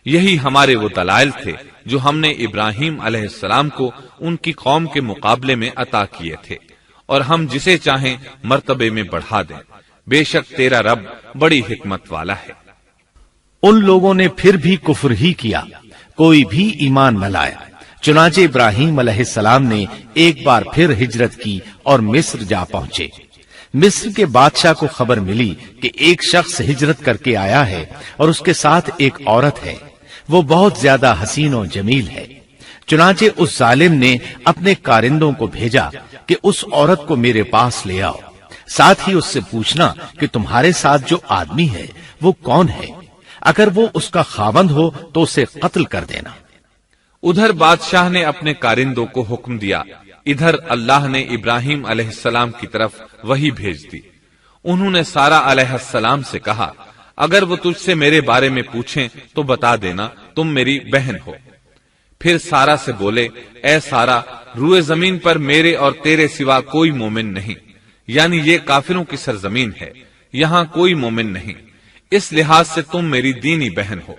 یہی ہمارے وہ دلائل تھے جو ہم نے ابراہیم علیہ السلام کو ان کی قوم کے مقابلے میں عطا کیے تھے، اور ہم جسے چاہیں مرتبے میں بڑھا دیں. بے شک تیرا رب بڑی حکمت والا ہے.
ان لوگوں نے پھر بھی کفر ہی کیا، کوئی بھی ایمان نہ لایا. چنانچہ ابراہیم علیہ السلام نے ایک بار پھر ہجرت کی اور مصر جا پہنچے. مصر کے بادشاہ کو خبر ملی کہ ایک شخص ہجرت کر کے آیا ہے اور اس کے ساتھ ایک عورت ہے. وہ بہت زیادہ حسین و جمیل ہے. چنانچہ اس ظالم نے اپنے کارندوں کو بھیجا کہ اس عورت کو میرے پاس لے آؤ. ساتھ ہی اس سے پوچھنا کہ تمہارے ساتھ جو آدمی ہے وہ کون ہے. اگر وہ اس کا خاوند ہو تو اسے قتل کر دینا.
ادھر بادشاہ نے اپنے کارندوں کو حکم دیا. ادھر اللہ نے ابراہیم علیہ السلام کی طرف وحی بھیج دی. انہوں نے سارا علیہ السلام سے کہا اگر وہ تجھ سے میرے بارے میں پوچھیں تو بتا دینا تم میری بہن ہو. پھر سارا سے بولے اے سارا، روئے زمین پر میرے اور تیرے سوا کوئی مومن نہیں، یعنی یہ کافروں کی سرزمین ہے، یہاں کوئی مومن نہیں، اس لحاظ سے تم میری دینی بہن ہو.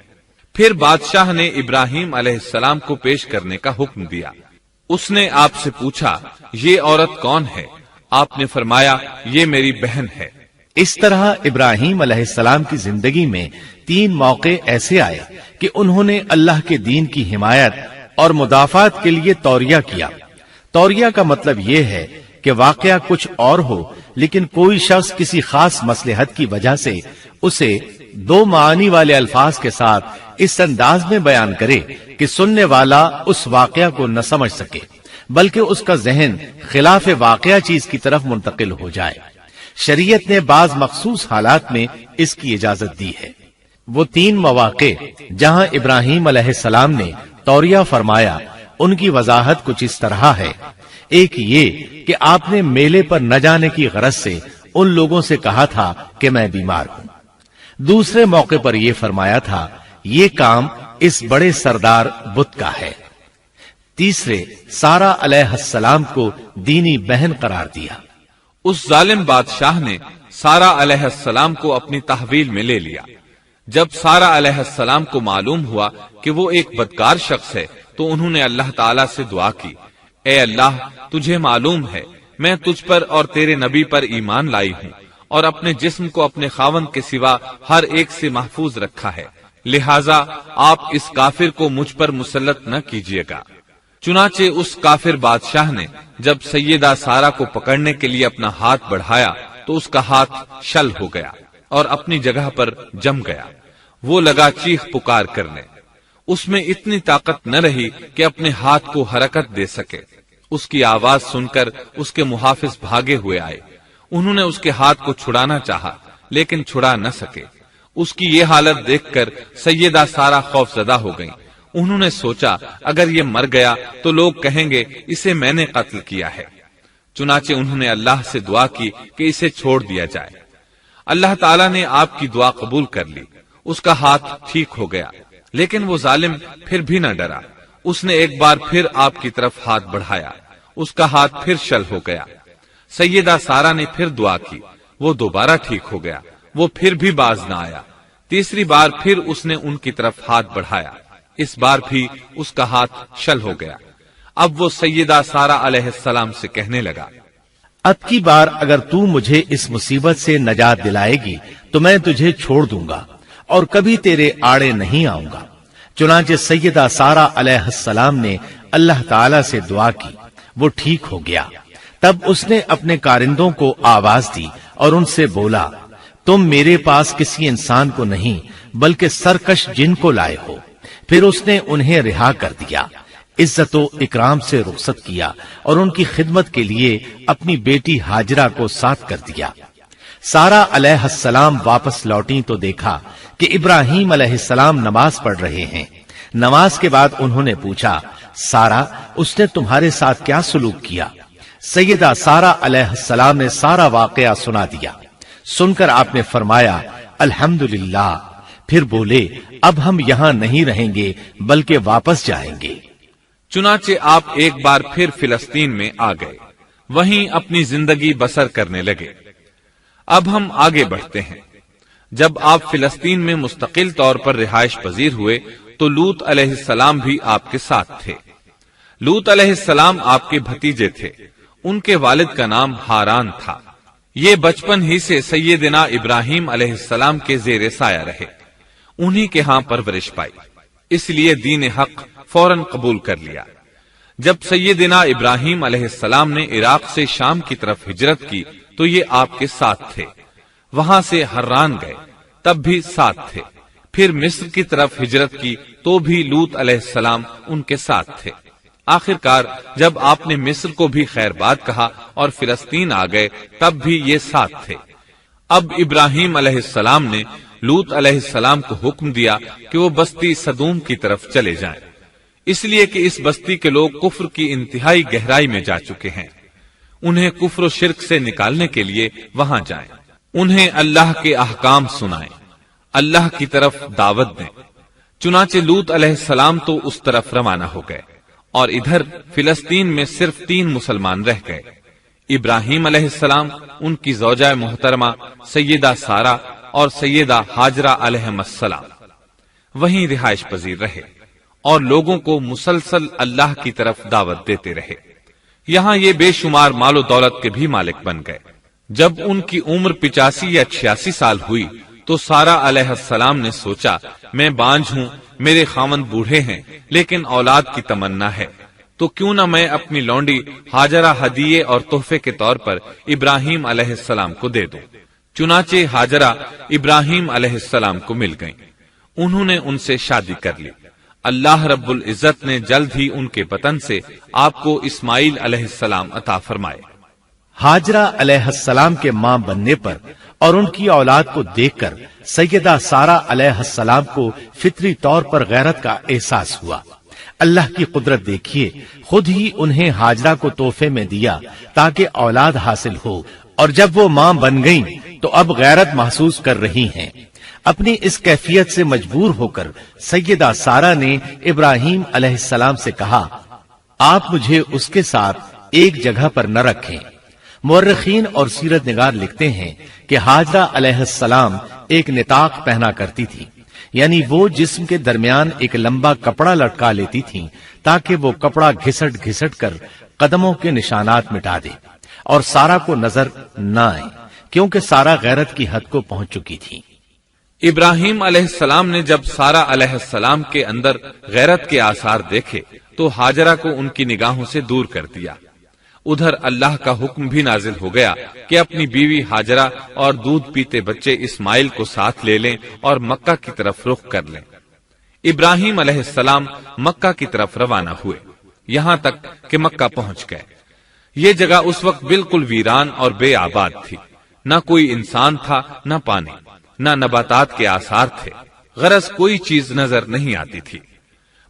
پھر بادشاہ نے ابراہیم علیہ السلام کو پیش کرنے کا حکم دیا. اس نے آپ سے پوچھا یہ عورت کون ہے؟ آپ نے فرمایا یہ میری بہن ہے.
اس طرح ابراہیم علیہ السلام کی زندگی میں 3 موقع ایسے آئے کہ انہوں نے اللہ کے دین کی حمایت اور مدافعت کے لیے توریہ کیا. توریہ کا مطلب یہ ہے کہ واقعہ کچھ اور ہو لیکن کوئی شخص کسی خاص مصلحت کی وجہ سے اسے 2 معانی والے الفاظ کے ساتھ اس انداز میں بیان کرے کہ سننے والا اس واقعہ کو نہ سمجھ سکے بلکہ اس کا ذہن خلاف واقعہ چیز کی طرف منتقل ہو جائے. شریعت نے بعض مخصوص حالات میں اس کی اجازت دی ہے. وہ 3 مواقع جہاں ابراہیم علیہ السلام نے توریہ فرمایا ان کی وضاحت کچھ اس طرح ہے. ایک یہ کہ آپ نے میلے پر نہ جانے کی غرض سے ان لوگوں سے کہا تھا کہ میں بیمار ہوں. دوسرے موقع پر یہ فرمایا تھا یہ کام اس بڑے سردار بت کا ہے. تیسرے سارا علیہ السلام کو دینی بہن قرار دیا.
اس ظالم بادشاہ نے سارا علیہ السلام کو اپنی تحویل میں لے لیا. جب سارا علیہ السلام کو معلوم ہوا کہ وہ ایک بدکار شخص ہے تو انہوں نے اللہ تعالیٰ سے دعا کی اے اللہ تجھے معلوم ہے میں تجھ پر اور تیرے نبی پر ایمان لائی ہوں اور اپنے جسم کو اپنے خاوند کے سوا ہر ایک سے محفوظ رکھا ہے، لہٰذا آپ اس کافر کو مجھ پر مسلط نہ کیجیے گا. چنانچہ اس کافر بادشاہ نے جب سیدہ سارا کو پکڑنے کے لیے اپنا ہاتھ بڑھایا تو اس کا ہاتھ شل ہو گیا اور اپنی جگہ پر جم گیا. وہ لگا چیخ پکار کرنے. اس میں اتنی طاقت نہ رہی کہ اپنے ہاتھ کو حرکت دے سکے. اس کی آواز سن کر اس کے محافظ بھاگے ہوئے آئے. انہوں نے اس کے ہاتھ کو چھڑانا چاہا لیکن چھڑا نہ سکے. اس کی یہ حالت دیکھ کر سیدہ سارہ خوف زدہ ہو گئیں۔ انہوں نے سوچا اگر یہ مر گیا تو لوگ کہیں گے اسے میں نے قتل کیا ہے۔ چنانچہ انہوں نے اللہ سے دعا کی کہ اسے چھوڑ دیا جائے۔ اللہ تعالیٰ نے آپ کی دعا قبول کر لی، اس کا ہاتھ ٹھیک ہو گیا، لیکن وہ ظالم پھر بھی نہ ڈرا۔ اس نے ایک بار پھر آپ کی طرف ہاتھ بڑھایا، اس کا ہاتھ پھر شل ہو گیا۔ سیدہ سارہ نے پھر دعا کی، وہ دوبارہ ٹھیک ہو گیا، وہ پھر بھی باز نہ آیا۔ تیسری بار پھر اس نے ان کی طرف ہاتھ بڑھایا، اس بار بھی اس کا ہاتھ شل ہو گیا۔ اب وہ سیدہ سارہ علیہ السلام سے کہنے لگا،
اب کی بار اگر تو مجھے اس مصیبت سے نجات دلائے گی تو میں تجھے چھوڑ دوں گا اور کبھی تیرے آڑے نہیں آؤں گا۔ چنانچہ سیدہ سارہ علیہ السلام نے اللہ تعالی سے دعا کی، وہ ٹھیک ہو گیا۔ تب اس نے اپنے کارندوں کو آواز دی اور ان سے بولا، تم میرے پاس کسی انسان کو نہیں بلکہ سرکش جن کو لائے ہو۔ پھر اس نے انہیں رہا کر دیا، عزت و اکرام سے رخصت کیا اور ان کی خدمت کے لیے اپنی بیٹی ہاجرہ کو ساتھ کر دیا۔ سارہ علیہ السلام واپس لوٹی تو دیکھا کہ ابراہیم علیہ السلام نماز پڑھ رہے ہیں۔ نماز کے بعد انہوں نے پوچھا، سارہ اس نے تمہارے ساتھ کیا سلوک کیا؟ سیدہ سارہ علیہ السلام نے سارا واقعہ سنا دیا۔ سن کر آپ نے فرمایا، الحمدللہ۔ پھر بولے، اب ہم یہاں نہیں رہیں گے بلکہ واپس جائیں گے۔
چنانچہ آپ ایک بار پھر فلسطین میں آ گئے، وہیں اپنی زندگی بسر کرنے لگے۔ اب ہم آگے بڑھتے ہیں۔ جب آپ فلسطین میں مستقل طور پر رہائش پذیر ہوئے تو لوط علیہ السلام بھی آپ کے ساتھ تھے۔ لوط علیہ السلام آپ کے بھتیجے تھے، ان کے والد کا نام ہاران تھا۔ یہ بچپن ہی سے سیدنا ابراہیم علیہ السلام کے زیر سایہ رہے، انہی کے ہاں پرورش پائی، اس لیے دین حق فوراً قبول کر لیا۔ جب سیدنا ابراہیم علیہ السلام نے عراق سے شام کی طرف ہجرت کی تو یہ آپ کے ساتھ تھے، وہاں سے حران گئے تب بھی ساتھ تھے، پھر مصر کی طرف ہجرت کی تو بھی لوط علیہ السلام ان کے ساتھ تھے۔ آخر کار جب آپ نے مصر کو بھی خیر بات کہا اور فلسطین آ گئے تب بھی یہ ساتھ تھے۔ اب ابراہیم علیہ السلام نے لوط علیہ السلام کو حکم دیا کہ وہ بستی سدوم کی طرف چلے جائیں، اس لیے کہ اس بستی کے لوگ کفر کی انتہائی گہرائی میں جا چکے ہیں، انہیں کفر و شرک سے نکالنے کے لیے وہاں جائیں، انہیں اللہ کے احکام سنائیں، اللہ کی طرف دعوت دیں۔ چنانچہ لوط علیہ السلام تو اس طرف روانہ ہو گئے اور ادھر فلسطین میں صرف 3 مسلمان رہ گئے، ابراہیم علیہ السلام، ان کی زوجہ محترمہ سیدہ سارہ اور سیدہ ہاجرہ علیہم السلام، وہیں رہائش پذیر رہے اور لوگوں کو مسلسل اللہ کی طرف دعوت دیتے رہے۔ یہاں یہ بے شمار مال و دولت کے بھی مالک بن گئے۔ جب ان کی عمر 85 یا 86 سال ہوئی تو سارہ علیہ السلام نے سوچا، میں بانجھ ہوں، میرے خاوند بوڑھے ہیں لیکن اولاد کی تمنا ہے، تو کیوں نہ میں اپنی لونڈی ہاجرہ ہدیے اور تحفے کے طور پر ابراہیم علیہ السلام کو دے دوں۔ چنانچہ ہاجرہ ابراہیم علیہ السلام کو مل گئیں، انہوں نے ان سے شادی کر لی۔ اللہ رب العزت نے جلد ہی ان کے وطن سے آپ کو اسماعیل علیہ السلام عطا فرمائے۔
ہاجرہ علیہ السلام کے ماں بننے پر اور ان کی اولاد کو دیکھ کر سیدہ سارہ علیہ السلام کو فطری طور پر غیرت کا احساس ہوا۔ اللہ کی قدرت دیکھیے، خود ہی انہیں ہاجرہ کو تحفے میں دیا تاکہ اولاد حاصل ہو، اور جب وہ ماں بن گئیں تو اب غیرت محسوس کر رہی ہیں۔ اپنی اس کیفیت سے مجبور ہو کر سیدہ سارہ نے ابراہیم علیہ السلام سے کہا، آپ مجھے اس کے ساتھ ایک جگہ پر نہ رکھیں۔ مورخین اور سیرت نگار لکھتے ہیں کہ ہاجرہ علیہ السلام ایک نطاق پہنا کرتی تھی، یعنی وہ جسم کے درمیان ایک لمبا کپڑا لٹکا لیتی تھی تاکہ وہ کپڑا گھسٹ گھسٹ کر قدموں کے نشانات مٹا دے اور سارہ کو نظر نہ آئے، کیونکہ سارہ غیرت کی حد کو پہنچ چکی تھی۔
ابراہیم علیہ السلام نے جب سارہ علیہ السلام کے اندر غیرت کے آثار دیکھے تو ہاجرہ کو ان کی نگاہوں سے دور کر دیا۔ ادھر اللہ کا حکم بھی نازل ہو گیا کہ اپنی بیوی ہاجرہ اور دودھ پیتے بچے اسماعیل کو ساتھ لے لیں اور مکہ کی طرف رخ کر لیں۔ ابراہیم علیہ السلام مکہ کی طرف روانہ ہوئے، یہاں تک کہ مکہ پہنچ گئے۔ یہ جگہ اس وقت بالکل ویران اور بے آباد تھی، نہ کوئی انسان تھا نہ پانی، نہ نباتات کے آثار تھے، غرض کوئی چیز نظر نہیں آتی تھی،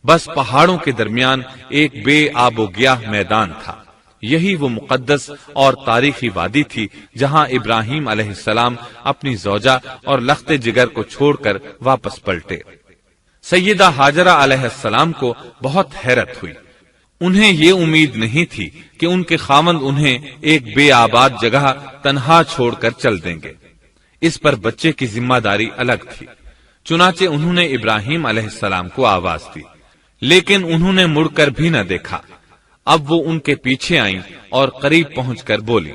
بس پہاڑوں کے درمیان ایک بے آب و گیاہ میدان تھا۔ یہی وہ مقدس اور تاریخی وادی تھی جہاں ابراہیم علیہ السلام اپنی زوجہ اور لخت جگر کو چھوڑ کر واپس پلٹے۔ سیدہ ہاجرہ علیہ السلام کو بہت حیرت ہوئی، انہیں یہ امید نہیں تھی کہ ان کے خاوند انہیں ایک بے آباد جگہ تنہا چھوڑ کر چل دیں گے، اس پر بچے کی ذمہ داری الگ تھی۔ چنانچہ انہوں نے ابراہیم علیہ السلام کو آواز دی، لیکن انہوں نے مڑ کر بھی نہ دیکھا۔ اب وہ ان کے پیچھے آئیں اور قریب پہنچ کر بولی،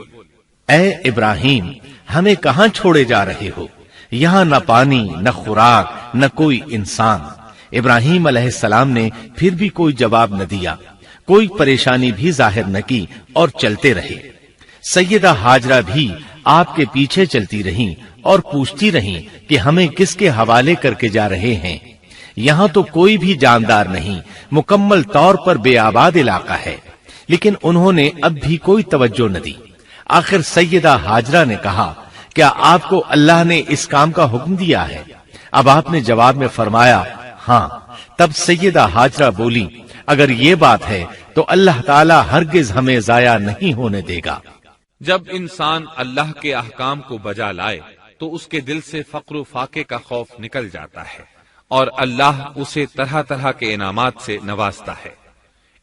اے ابراہیم، ہمیں کہاں چھوڑے جا رہے ہو؟ یہاں نہ پانی، نہ خوراک، نہ کوئی انسان۔ ابراہیم علیہ السلام نے پھر بھی کوئی جواب نہ دیا، کوئی پریشانی بھی ظاہر نہ کی اور چلتے رہے۔ سیدہ ہاجرہ بھی آپ کے پیچھے چلتی رہیں اور پوچھتی رہیں کہ ہمیں کس کے حوالے کر کے جا رہے ہیں؟ یہاں تو کوئی بھی جاندار نہیں، مکمل طور پر بے آباد علاقہ ہے۔ لیکن انہوں نے اب بھی کوئی توجہ نہ دی۔ آخر سیدہ ہاجرہ نے کہا، کیا آپ کو اللہ نے اس کام کا حکم دیا ہے؟ اب آپ نے جواب میں فرمایا، ہاں۔ تب سیدہ ہاجرہ بولی، اگر یہ بات ہے تو اللہ تعالی ہرگز ہمیں ضائع نہیں ہونے دے گا۔
جب انسان اللہ کے احکام کو بجا لائے تو اس کے دل سے فقر و فاقے کا خوف نکل جاتا ہے، اور اللہ اسے طرح طرح کے انعامات سے نوازتا ہے۔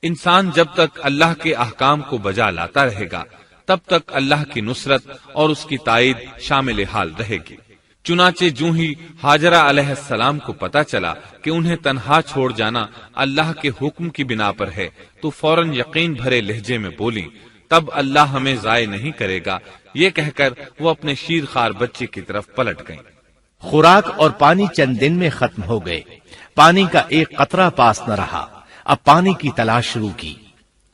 انسان جب تک اللہ کے احکام کو بجا لاتا رہے گا تب تک اللہ کی نصرت اور اس کی تائید شامل حال رہے گی۔ چنانچہ جو ہی ہاجرہ علیہ السلام کو پتا چلا کہ انہیں تنہا چھوڑ جانا اللہ کے حکم کی بنا پر ہے تو فوراً یقین بھرے لہجے میں بولی، تب اللہ ہمیں ضائع نہیں کرے گا۔ یہ کہہ کر وہ اپنے شیر خوار بچے کی طرف پلٹ گئیں۔
خوراک اور پانی چند دن میں ختم ہو گئے، پانی کا ایک قطرہ پاس نہ رہا۔ اب پانی کی تلاش شروع کی،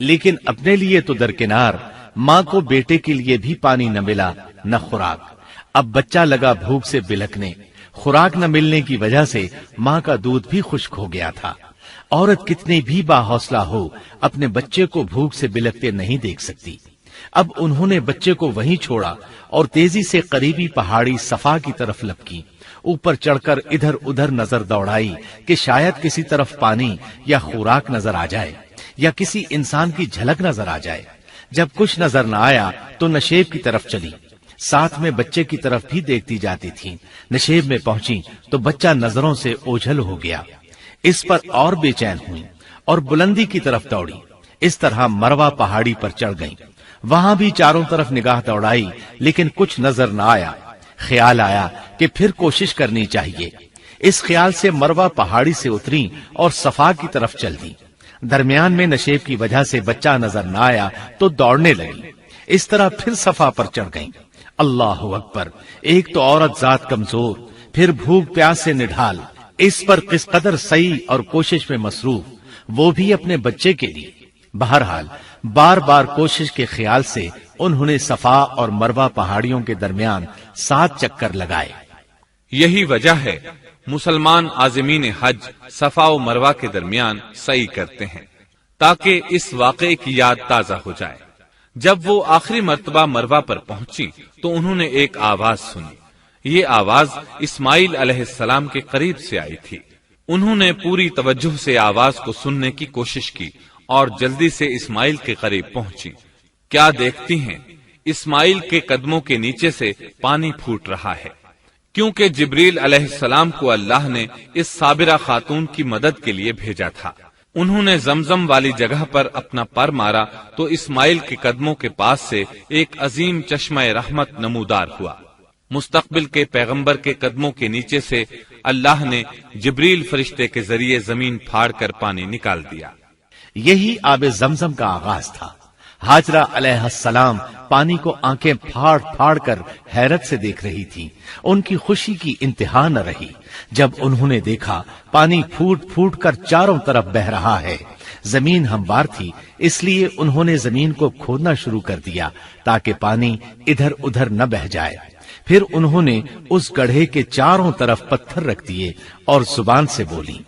لیکن اپنے لیے تو درکنار، ماں کو بیٹے کے لیے بھی پانی نہ ملا نہ خوراک۔ اب بچہ لگا بھوک سے بلکنے، خوراک نہ ملنے کی وجہ سے ماں کا دودھ بھی خشک ہو گیا تھا۔ عورت کتنی بھی باحوصلہ ہو اپنے بچے کو بھوک سے بلکتے نہیں دیکھ سکتی۔ اب انہوں نے بچے کو وہیں چھوڑا اور تیزی سے قریبی پہاڑی صفا کی طرف لپکی۔ اوپر چڑھ کر ادھر ادھر نظر دوڑائی کہ شاید کسی طرف پانی یا خوراک نظر آ جائے یا کسی انسان کی جھلک نظر آ جائے۔ جب کچھ نظر نہ آیا تو نشیب کی طرف چلی، ساتھ میں بچے کی طرف بھی دیکھتی جاتی تھی۔ نشیب میں پہنچی تو بچہ نظروں سے اوجھل ہو گیا۔ اس پر اور بے چین ہوئی اور بلندی کی طرف دوڑی۔ اس طرح مروہ پہاڑی پر چڑھ گئی۔ وہاں بھی چاروں طرف نگاہ دوڑائی لیکن کچھ نظر نہ آیا۔ خیال آیا کہ پھر کوشش کرنی چاہیے۔ اس خیال سے مروہ پہاڑی سے اتری اور صفا کی طرف چل دی۔ درمیان میں نشیب کی وجہ سے بچہ نظر نہ آیا تو دوڑنے لگی۔ اس طرح پھر صفا پر چڑھ گئی۔ اللہ اکبر! ایک تو عورت ذات کمزور، پھر بھوک پیاس سے نڈھال، اس پر کس قدر سعی اور کوشش میں مصروف، وہ بھی اپنے بچے کے لیے۔ بہرحال بار بار کوشش کے خیال سے انہوں نے صفا اور مروہ پہاڑیوں کے درمیان 7 چکر لگائے۔
یہی وجہ ہے مسلمان عازمین حج صفا و مروہ کے درمیان سعی کرتے ہیں تاکہ اس واقعے کی یاد تازہ ہو جائے۔ جب وہ آخری مرتبہ مروہ پر پہنچی تو انہوں نے ایک آواز سنی۔ یہ آواز اسماعیل علیہ السلام کے قریب سے آئی تھی۔ انہوں نے پوری توجہ سے آواز کو سننے کی کوشش کی اور جلدی سے اسماعیل کے قریب پہنچی۔ کیا دیکھتی ہیں، اسماعیل کے قدموں کے نیچے سے پانی پھوٹ رہا ہے، کیونکہ جبریل علیہ السلام کو اللہ نے اس صابرہ خاتون کی مدد کے لیے بھیجا تھا۔ انہوں نے زمزم والی جگہ پر اپنا پر مارا تو اسماعیل کے قدموں کے پاس سے ایک عظیم چشمہ رحمت نمودار ہوا۔ مستقبل کے پیغمبر کے قدموں کے نیچے سے اللہ نے جبریل فرشتے کے ذریعے زمین پھاڑ کر پانی نکال دیا۔
یہی آب زمزم کا آغاز تھا۔ ہاجرہ علیہ السلام پانی کو آنکھیں پھاڑ پھاڑ کر حیرت سے دیکھ رہی تھی۔ ان کی خوشی کی انتہا نہ رہی جب انہوں نے دیکھا پانی پھوٹ پھوٹ کر چاروں طرف بہ رہا ہے۔ زمین ہموار تھی، اس لیے انہوں نے زمین کو کھودنا شروع کر دیا تاکہ پانی ادھر ادھر نہ بہ جائے۔ پھر انہوں نے اس گڑھے کے چاروں طرف پتھر رکھ دیے اور زبان سے بولی،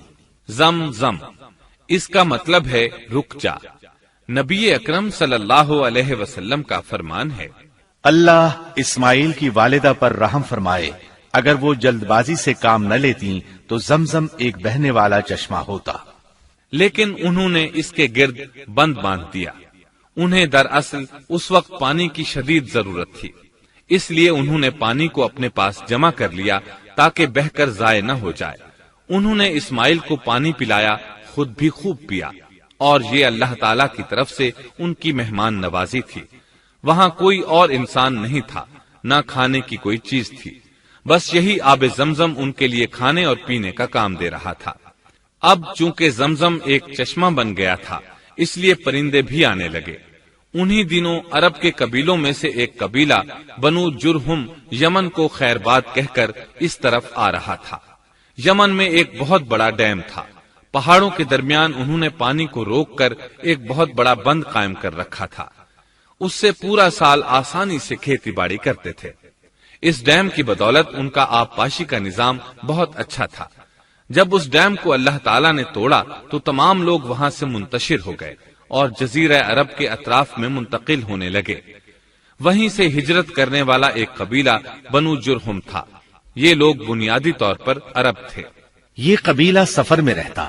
زم زم، اس کا مطلب ہے رک جا۔ نبی اکرم صلی اللہ علیہ وسلم کا فرمان ہے،
اللہ اسماعیل کی والدہ پر رحم فرمائے، اگر وہ جلد بازی سے کام نہ لیتی تو زمزم ایک بہنے والا چشمہ ہوتا،
لیکن انہوں نے اس کے گرد بند باندھ دیا۔ انہیں دراصل اس وقت پانی کی شدید ضرورت تھی، اس لیے انہوں نے پانی کو اپنے پاس جمع کر لیا تاکہ بہہ کر ضائع نہ ہو جائے۔ انہوں نے اسماعیل کو پانی پلایا، خود بھی خوب پیا، اور یہ اللہ تعالی کی طرف سے ان کی مہمان نوازی تھی۔ وہاں کوئی اور انسان نہیں تھا، نہ کھانے کی کوئی چیز تھی، بس یہی آب زمزم ان کے لیے کھانے اور پینے کا کام دے رہا تھا۔ اب چونکہ زمزم ایک چشمہ بن گیا تھا، اس لیے پرندے بھی آنے لگے۔ انہی دنوں عرب کے قبیلوں میں سے ایک قبیلہ بنو جرہم یمن کو خیر باد کہہ کر اس طرف آ رہا تھا۔ یمن میں ایک بہت بڑا ڈیم تھا، پہاڑوں کے درمیان انہوں نے پانی کو روک کر ایک بہت بڑا بند قائم کر رکھا تھا، اس سے پورا سال آسانی سے کھیتی باڑی کرتے تھے۔ اس ڈیم کی بدولت ان کا آب پاشی کا نظام بہت اچھا تھا۔ جب اس ڈیم کو اللہ تعالیٰ نے توڑا تو تمام لوگ وہاں سے منتشر ہو گئے اور جزیرہ عرب کے اطراف میں منتقل ہونے لگے۔ وہیں سے ہجرت کرنے والا ایک قبیلہ بنو جرہم تھا۔ یہ لوگ بنیادی طور پر عرب تھے۔
یہ قبیلہ سفر میں رہتا،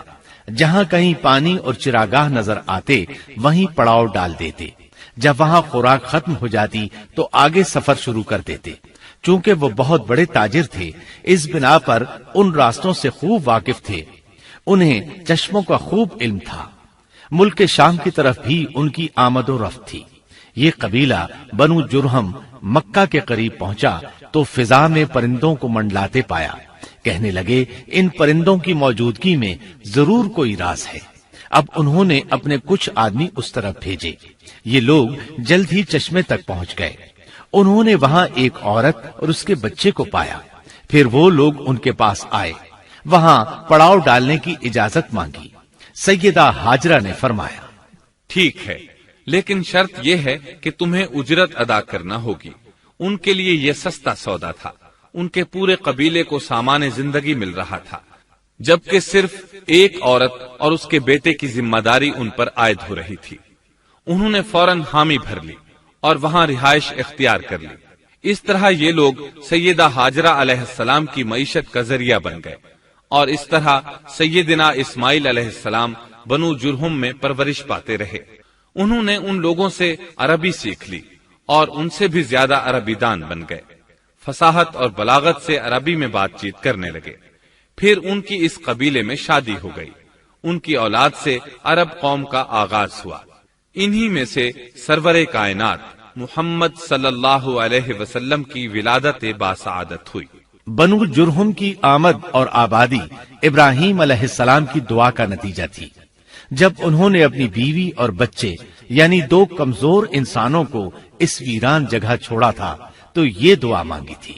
جہاں کہیں پانی اور چراگاہ نظر آتے وہیں پڑاؤ ڈال دیتے۔ جب وہاں خوراک ختم ہو جاتی تو آگے سفر شروع کر دیتے۔ چونکہ وہ بہت بڑے تاجر تھے، اس بنا پر ان راستوں سے خوب واقف تھے۔ انہیں چشموں کا خوب علم تھا۔ ملک شام کی طرف بھی ان کی آمد و رفت تھی۔ یہ قبیلہ بنو جرہم مکہ کے قریب پہنچا تو فضا میں پرندوں کو منڈلاتے پایا۔ کہنے لگے ان پرندوں کی موجودگی میں ضرور کوئی راز ہے۔ اب انہوں نے اپنے کچھ آدمی اس طرف بھیجے۔ یہ لوگ جلد ہی چشمے تک پہنچ گئے۔ انہوں نے وہاں ایک عورت اور اس کے بچے کو پایا۔ پھر وہ لوگ ان کے پاس آئے، وہاں پڑاؤ ڈالنے کی اجازت مانگی۔ سیدہ ہاجرہ نے فرمایا،
ٹھیک ہے، لیکن شرط یہ ہے کہ تمہیں اجرت ادا کرنا ہوگی۔ ان کے لیے یہ سستا سودا تھا۔ ان کے پورے قبیلے کو سامان زندگی مل رہا تھا، جبکہ صرف ایک عورت اور اس کے بیٹے کی ذمہ داری ان پر عائد ہو رہی تھی۔ انہوں نے فوراً حامی بھر لی اور وہاں رہائش اختیار کر لی۔ اس طرح یہ لوگ سیدہ ہاجرہ علیہ السلام کی معیشت کا ذریعہ بن گئے، اور اس طرح سیدنا اسماعیل علیہ السلام بنو جرہم میں پرورش پاتے رہے۔ انہوں نے ان لوگوں سے عربی سیکھ لی اور ان سے بھی زیادہ عربی دان بن گئے۔ فصاحت اور بلاغت سے عربی میں بات چیت کرنے لگے۔ پھر ان کی اس قبیلے میں شادی ہو گئی۔ ان کی اولاد سے عرب قوم کا آغاز ہوا۔ انہی میں سے سرور کائنات محمد صلی اللہ علیہ وسلم کی ولادت باسعادت ہوئی۔
بنو جرہم کی آمد اور آبادی ابراہیم علیہ السلام کی دعا کا نتیجہ تھی۔ جب انہوں نے اپنی بیوی اور بچے یعنی دو کمزور انسانوں کو اس ویران جگہ چھوڑا تھا تو یہ دعا مانگی تھی،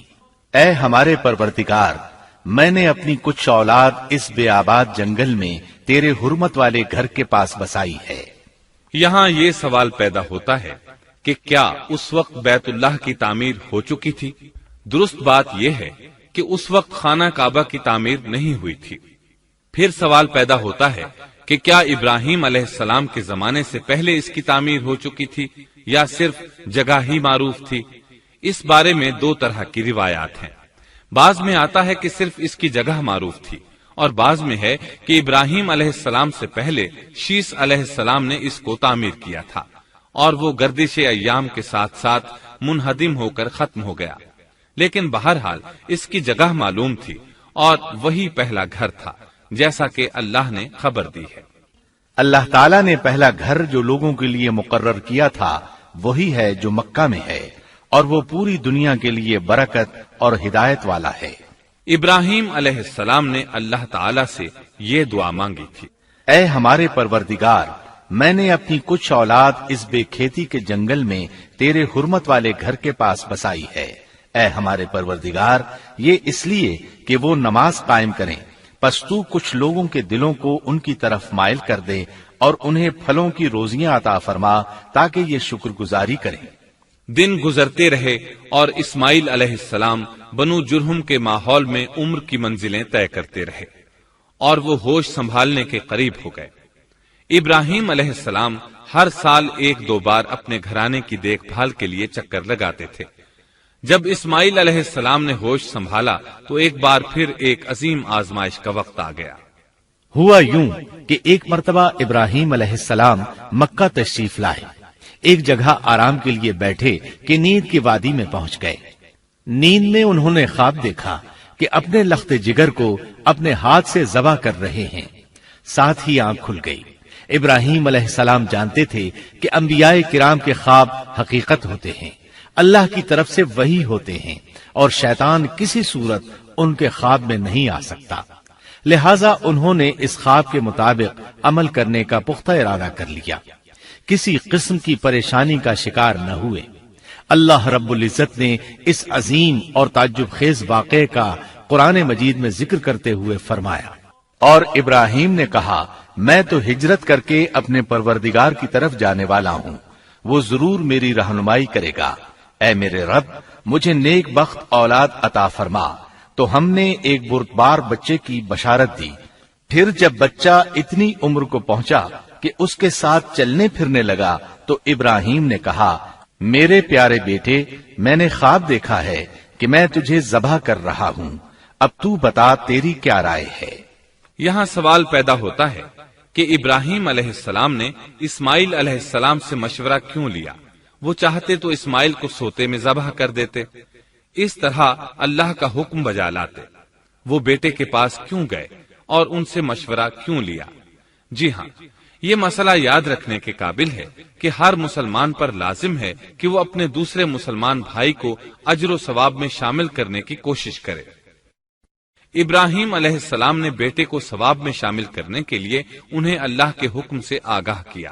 اے ہمارے پروردگار، میں نے اپنی کچھ اولاد اس بے آباد جنگل میں تیرے حرمت والے گھر کے پاس بسائی ہے۔
یہاں یہ سوال پیدا ہوتا ہے کہ کیا اس وقت بیت اللہ کی تعمیر ہو چکی تھی؟ درست بات یہ ہے کہ اس وقت خانہ کعبہ کی تعمیر نہیں ہوئی تھی۔ پھر سوال پیدا ہوتا ہے کہ کیا ابراہیم علیہ السلام کے زمانے سے پہلے اس کی تعمیر ہو چکی تھی یا صرف جگہ ہی معروف تھی؟ اس بارے میں دو طرح کی روایات ہیں۔ بعض میں آتا ہے کہ صرف اس کی جگہ معروف تھی، اور بعض میں ہے کہ ابراہیم علیہ السلام سے پہلے شیس علیہ السلام نے اس کو تعمیر کیا تھا، اور وہ گردش ایام کے ساتھ ساتھ منہدم ہو کر ختم ہو گیا۔ لیکن بہرحال اس کی جگہ معلوم تھی، اور وہی پہلا گھر تھا، جیسا کہ اللہ نے خبر دی ہے۔
اللہ تعالیٰ نے پہلا گھر جو لوگوں کے لیے مقرر کیا تھا وہی ہے جو مکہ میں ہے، اور وہ پوری دنیا کے لیے برکت اور ہدایت والا ہے۔
ابراہیم علیہ السلام نے اللہ تعالیٰ سے یہ دعا مانگی تھی،
اے ہمارے پروردگار، میں نے اپنی کچھ اولاد اس بے کھیتی کے جنگل میں تیرے حرمت والے گھر کے پاس بسائی ہے۔ اے ہمارے پروردگار، یہ اس لیے کہ وہ نماز قائم کریں، پس تو کچھ لوگوں کے دلوں کو ان کی طرف مائل کر دے اور انہیں پھلوں کی روزیاں عطا فرما تاکہ یہ شکر گزاری کریں۔
دن گزرتے رہے اور اسماعیل علیہ السلام بنو جرہم کے ماحول میں عمر کی منزلیں طے کرتے رہے، اور وہ ہوش سنبھالنے کے قریب ہو گئے۔ ابراہیم علیہ السلام ہر سال ایک دو بار اپنے گھرانے کی دیکھ بھال کے لیے چکر لگاتے تھے، جب اسماعیل علیہ السلام نے ہوش سنبھالا تو ایک بار پھر ایک عظیم آزمائش کا وقت آ گیا۔
ہوا یوں کہ ایک مرتبہ ابراہیم علیہ السلام مکہ تشریف لائے، ایک جگہ آرام کے لیے بیٹھے کہ نیند کی وادی میں پہنچ گئے۔ نیند میں انہوں نے خواب دیکھا کہ اپنے لخت جگر کو اپنے ہاتھ سے ذبح کر رہے ہیں، ساتھ ہی آنکھ کھل گئی۔ ابراہیم علیہ السلام جانتے تھے کہ انبیاء کرام کے خواب حقیقت ہوتے ہیں، اللہ کی طرف سے وحی ہوتے ہیں، اور شیطان کسی صورت ان کے خواب میں نہیں آ سکتا، لہذا انہوں نے اس خواب کے مطابق عمل کرنے کا پختہ ارادہ کر لیا، کسی قسم کی پریشانی کا شکار نہ ہوئے۔ اللہ رب العزت نے اس عظیم اور تعجب خیز واقعے کا قرآن مجید میں ذکر کرتے ہوئے فرمایا، اور ابراہیم نے کہا میں تو ہجرت کر کے اپنے پروردگار کی طرف جانے والا ہوں، وہ ضرور میری رہنمائی کرے گا۔ اے میرے رب، مجھے نیک بخت اولاد عطا فرما۔ تو ہم نے ایک بردبار بچے کی بشارت دی۔ پھر جب بچہ اتنی عمر کو پہنچا کہ اس کے ساتھ چلنے پھرنے لگا تو ابراہیم نے کہا میرے پیارے بیٹے، میں نے خواب دیکھا ہے کہ میں تجھے ذبح کر رہا ہوں، اب تو بتا تیری کیا رائے ہے؟
یہاں سوال پیدا ہوتا ہے کہ ابراہیم علیہ السلام نے اسماعیل علیہ السلام سے مشورہ کیوں لیا؟ وہ چاہتے تو اسماعیل کو سوتے میں ذبح کر دیتے، اس طرح اللہ کا حکم بجا لاتے۔ وہ بیٹے کے پاس کیوں گئے اور ان سے مشورہ کیوں لیا؟ جی ہاں، یہ مسئلہ یاد رکھنے کے قابل ہے کہ ہر مسلمان پر لازم ہے کہ وہ اپنے دوسرے مسلمان بھائی کو اجر و ثواب میں شامل کرنے کی کوشش کرے۔ ابراہیم علیہ السلام نے بیٹے کو ثواب میں شامل کرنے کے لیے انہیں اللہ کے حکم سے آگاہ کیا،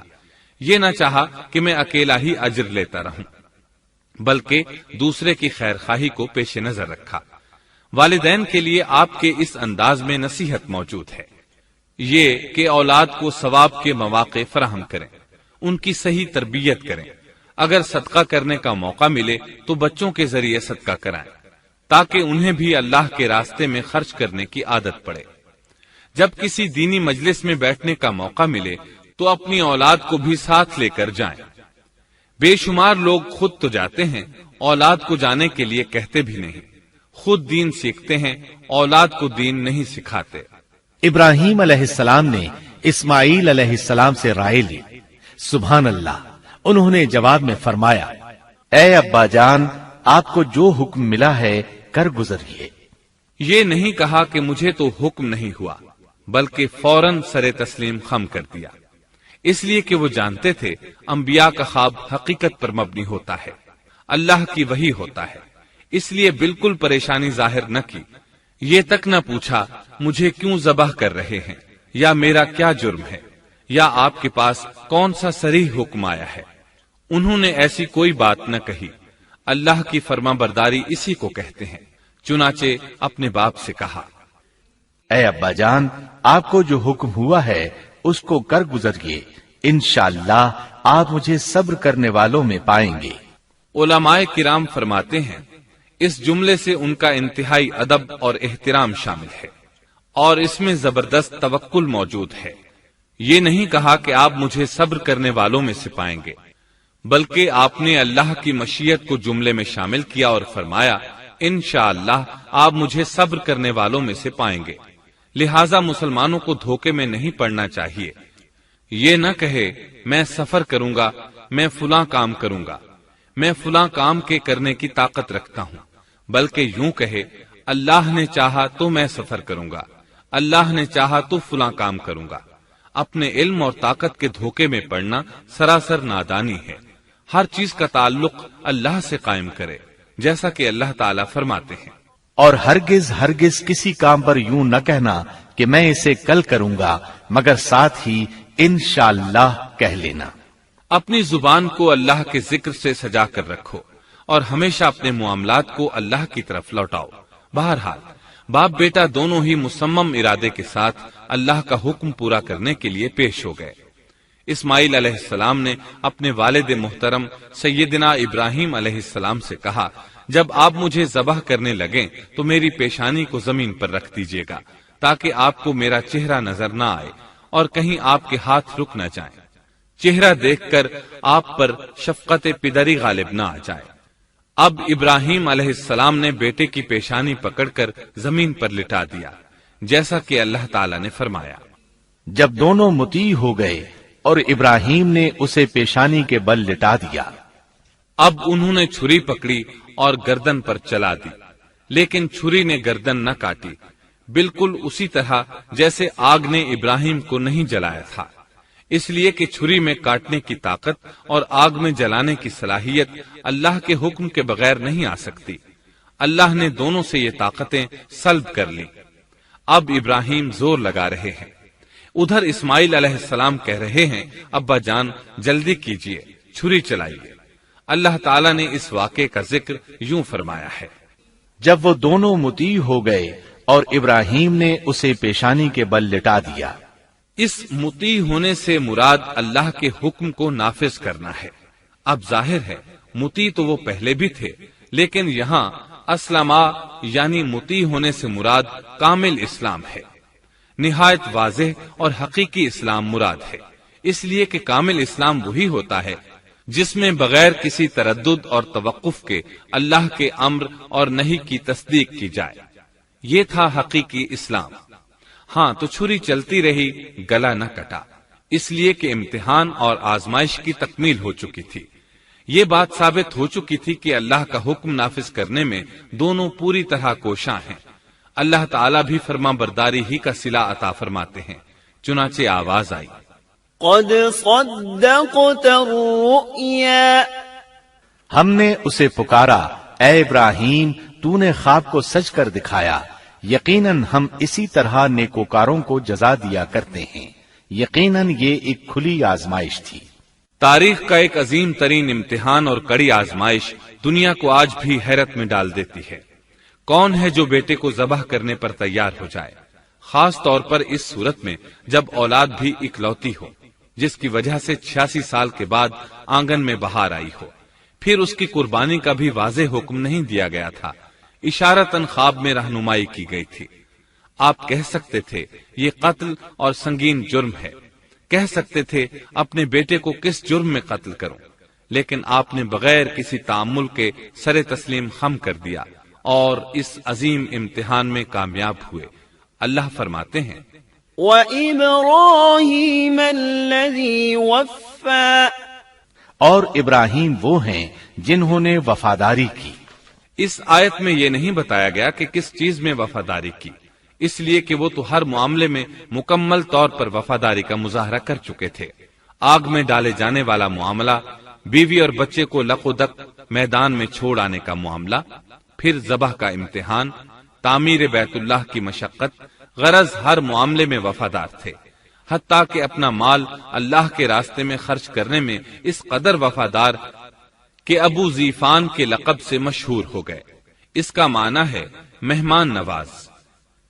یہ نہ چاہا کہ میں اکیلا ہی اجر لیتا رہوں، بلکہ دوسرے کی خیر خواہی کو پیش نظر رکھا۔ والدین کے لیے آپ کے اس انداز میں نصیحت موجود ہے، یہ کہ اولاد کو ثواب کے مواقع فراہم کریں، ان کی صحیح تربیت کریں، اگر صدقہ کرنے کا موقع ملے تو بچوں کے ذریعے صدقہ کرائیں تاکہ انہیں بھی اللہ کے راستے میں خرچ کرنے کی عادت پڑے۔ جب کسی دینی مجلس میں بیٹھنے کا موقع ملے تو اپنی اولاد کو بھی ساتھ لے کر جائیں۔ بے شمار لوگ خود تو جاتے ہیں، اولاد کو جانے کے لیے کہتے بھی نہیں، خود دین سیکھتے ہیں، اولاد کو دین نہیں سکھاتے۔
ابراہیم علیہ السلام نے اسماعیل علیہ السلام سے رائے لی۔ سبحان اللہ، انہوں نے جواب میں فرمایا اے ابا جان، آپ کو جو حکم ملا ہے کر گزریے۔
یہ نہیں کہا کہ مجھے تو حکم نہیں ہوا، بلکہ فوراً سر تسلیم خم کر دیا، اس لیے کہ وہ جانتے تھے انبیاء کا خواب حقیقت پر مبنی ہوتا ہے، اللہ کی وحی ہوتا ہے، اس لیے بالکل پریشانی ظاہر نہ کی، یہ تک نہ پوچھا مجھے کیوں ذبح کر رہے ہیں، یا میرا کیا جرم ہے، یا آپ کے پاس کون سا صریح حکم آیا ہے۔ انہوں نے ایسی کوئی بات نہ کہی، اللہ کی فرما برداری اسی کو کہتے ہیں۔ چنانچہ اپنے باپ سے کہا
اے ابا جان، آپ کو جو حکم ہوا ہے اس کو کر گزریے، انشاءاللہ آپ مجھے صبر کرنے والوں میں پائیں گے۔
علماء کرام فرماتے ہیں اس جملے سے ان کا انتہائی ادب اور احترام شامل ہے، اور اس میں زبردست توکل موجود ہے۔ یہ نہیں کہا کہ آپ مجھے صبر کرنے والوں میں سے پائیں گے، بلکہ آپ نے اللہ کی مشیت کو جملے میں شامل کیا اور فرمایا انشاءاللہ آپ مجھے صبر کرنے والوں میں سے پائیں گے۔ لہذا مسلمانوں کو دھوکے میں نہیں پڑنا چاہیے، یہ نہ کہے میں سفر کروں گا، میں فلاں کام کروں گا، میں فلاں کام کے کرنے کی طاقت رکھتا ہوں، بلکہ یوں کہے اللہ نے چاہا تو میں سفر کروں گا، اللہ نے چاہا تو فلاں کام کروں گا۔ اپنے علم اور طاقت کے دھوکے میں پڑنا سراسر نادانی ہے۔ ہر چیز کا تعلق اللہ سے قائم کرے، جیسا کہ اللہ تعالیٰ فرماتے ہیں
اور ہرگز ہرگز کسی کام پر یوں نہ کہنا کہ میں اسے کل کروں گا، مگر ساتھ ہی انشاءاللہ کہہ لینا۔
اپنی زبان کو اللہ کے ذکر سے سجا کر رکھو اور ہمیشہ اپنے معاملات کو اللہ کی طرف لوٹاؤ۔ بہرحال باپ بیٹا دونوں ہی مصمم ارادے کے ساتھ اللہ کا حکم پورا کرنے کے لیے پیش ہو گئے۔ اسماعیل علیہ السلام نے اپنے والد محترم سیدنا ابراہیم علیہ السلام سے کہا جب آپ مجھے ذبح کرنے لگیں تو میری پیشانی کو زمین پر رکھ دیجیے گا تاکہ آپ کو میرا چہرہ نظر نہ آئے اور کہیں آپ کے ہاتھ رک نہ جائیں، چہرہ دیکھ کر آپ پر شفقت پدری غالب نہ آ جائے۔ اب ابراہیم علیہ السلام نے بیٹے کی پیشانی پکڑ کر زمین پر لٹا دیا، جیسا کہ اللہ تعالی نے فرمایا۔
جب دونوں مطیع ہو گئے اور ابراہیم نے اسے پیشانی کے بل لٹا دیا،
اب انہوں نے چھری پکڑی اور گردن پر چلا دی، لیکن چھری نے گردن نہ کاٹی، بالکل اسی طرح جیسے آگ نے ابراہیم کو نہیں جلایا تھا، اس لیے کہ چھری میں کاٹنے کی طاقت اور آگ میں جلانے کی صلاحیت اللہ کے حکم کے بغیر نہیں آ سکتی۔ اللہ نے دونوں سے یہ طاقتیں سلب کر لیں۔ اب ابراہیم زور لگا رہے ہیں، ادھر اسماعیل علیہ السلام کہہ رہے ہیں، ابا جان جلدی کیجئے، چھری چلائیے۔ اللہ تعالیٰ نے اس واقعے کا ذکر یوں فرمایا ہے،
جب وہ دونوں مطیع ہو گئے اور ابراہیم نے اسے پیشانی کے بل لٹا دیا۔
اس مطیع ہونے سے مراد اللہ کے حکم کو نافذ کرنا ہے۔ اب ظاہر ہے مطیع تو وہ پہلے بھی تھے، لیکن یہاں اسلما یعنی مطیع ہونے سے مراد کامل اسلام ہے۔ نہایت واضح اور حقیقی اسلام مراد ہے، اس لیے کہ کامل اسلام وہی ہوتا ہے جس میں بغیر کسی تردد اور توقف کے اللہ کے امر اور نہی کی تصدیق کی جائے۔ یہ تھا حقیقی اسلام۔ ہاں تو چھری چلتی رہی، گلا نہ کٹا، اس لیے کہ امتحان اور آزمائش کی تکمیل ہو چکی تھی۔ یہ بات ثابت ہو چکی تھی کہ اللہ کا حکم نافذ کرنے میں دونوں پوری طرح کوشاں ہیں۔ اللہ تعالیٰ بھی فرما برداری ہی کا صلہ عطا فرماتے ہیں۔ چنانچہ آواز آئی،
قد صدقت الرؤيا،
ہم نے اسے پکارا، اے ابراہیم تو نے خواب کو سچ کر دکھایا، یقیناً ہم اسی طرح نیکوکاروں کو جزا دیا کرتے ہیں۔ یقیناً یہ ایک کھلی آزمائش تھی۔
تاریخ کا ایک عظیم ترین امتحان اور کڑی آزمائش دنیا کو آج بھی حیرت میں ڈال دیتی ہے۔ کون ہے جو بیٹے کو ذبح کرنے پر تیار ہو جائے، خاص طور پر اس صورت میں جب اولاد بھی اکلوتی ہو، جس کی وجہ سے 86 سال کے بعد آنگن میں بہار آئی ہو۔ پھر اس کی قربانی کا بھی واضح حکم نہیں دیا گیا تھا، اشارتاً خواب میں رہنمائی کی گئی تھی۔ آپ کہہ سکتے تھے یہ قتل اور سنگین جرم ہے، کہہ سکتے تھے اپنے بیٹے کو کس جرم میں قتل کروں، لیکن آپ نے بغیر کسی تعامل کے سر تسلیم خم کر دیا اور اس عظیم امتحان میں کامیاب ہوئے۔ اللہ فرماتے ہیں،
وَإِبْرَاهِيمَ الَّذِي وَفَّى،
اور ابراہیم وہ ہیں جنہوں نے وفاداری کی۔
اس آیت میں یہ نہیں بتایا گیا کہ کس چیز میں وفاداری کی، اس لیے کہ وہ تو ہر معاملے میں مکمل طور پر وفاداری کا مظاہرہ کر چکے تھے۔ آگ میں ڈالے جانے والا معاملہ، بیوی اور بچے کو لق و دق میدان میں چھوڑ آنے کا معاملہ، پھر ذبح کا امتحان، تعمیر بیت اللہ کی مشقت، غرض ہر معاملے میں وفادار تھے، حتیٰ کہ اپنا مال اللہ کے راستے میں خرچ کرنے میں اس قدر وفادار کہ ابو زیفان کے لقب سے مشہور ہو گئے۔ اس کا معنی ہے مہمان نواز۔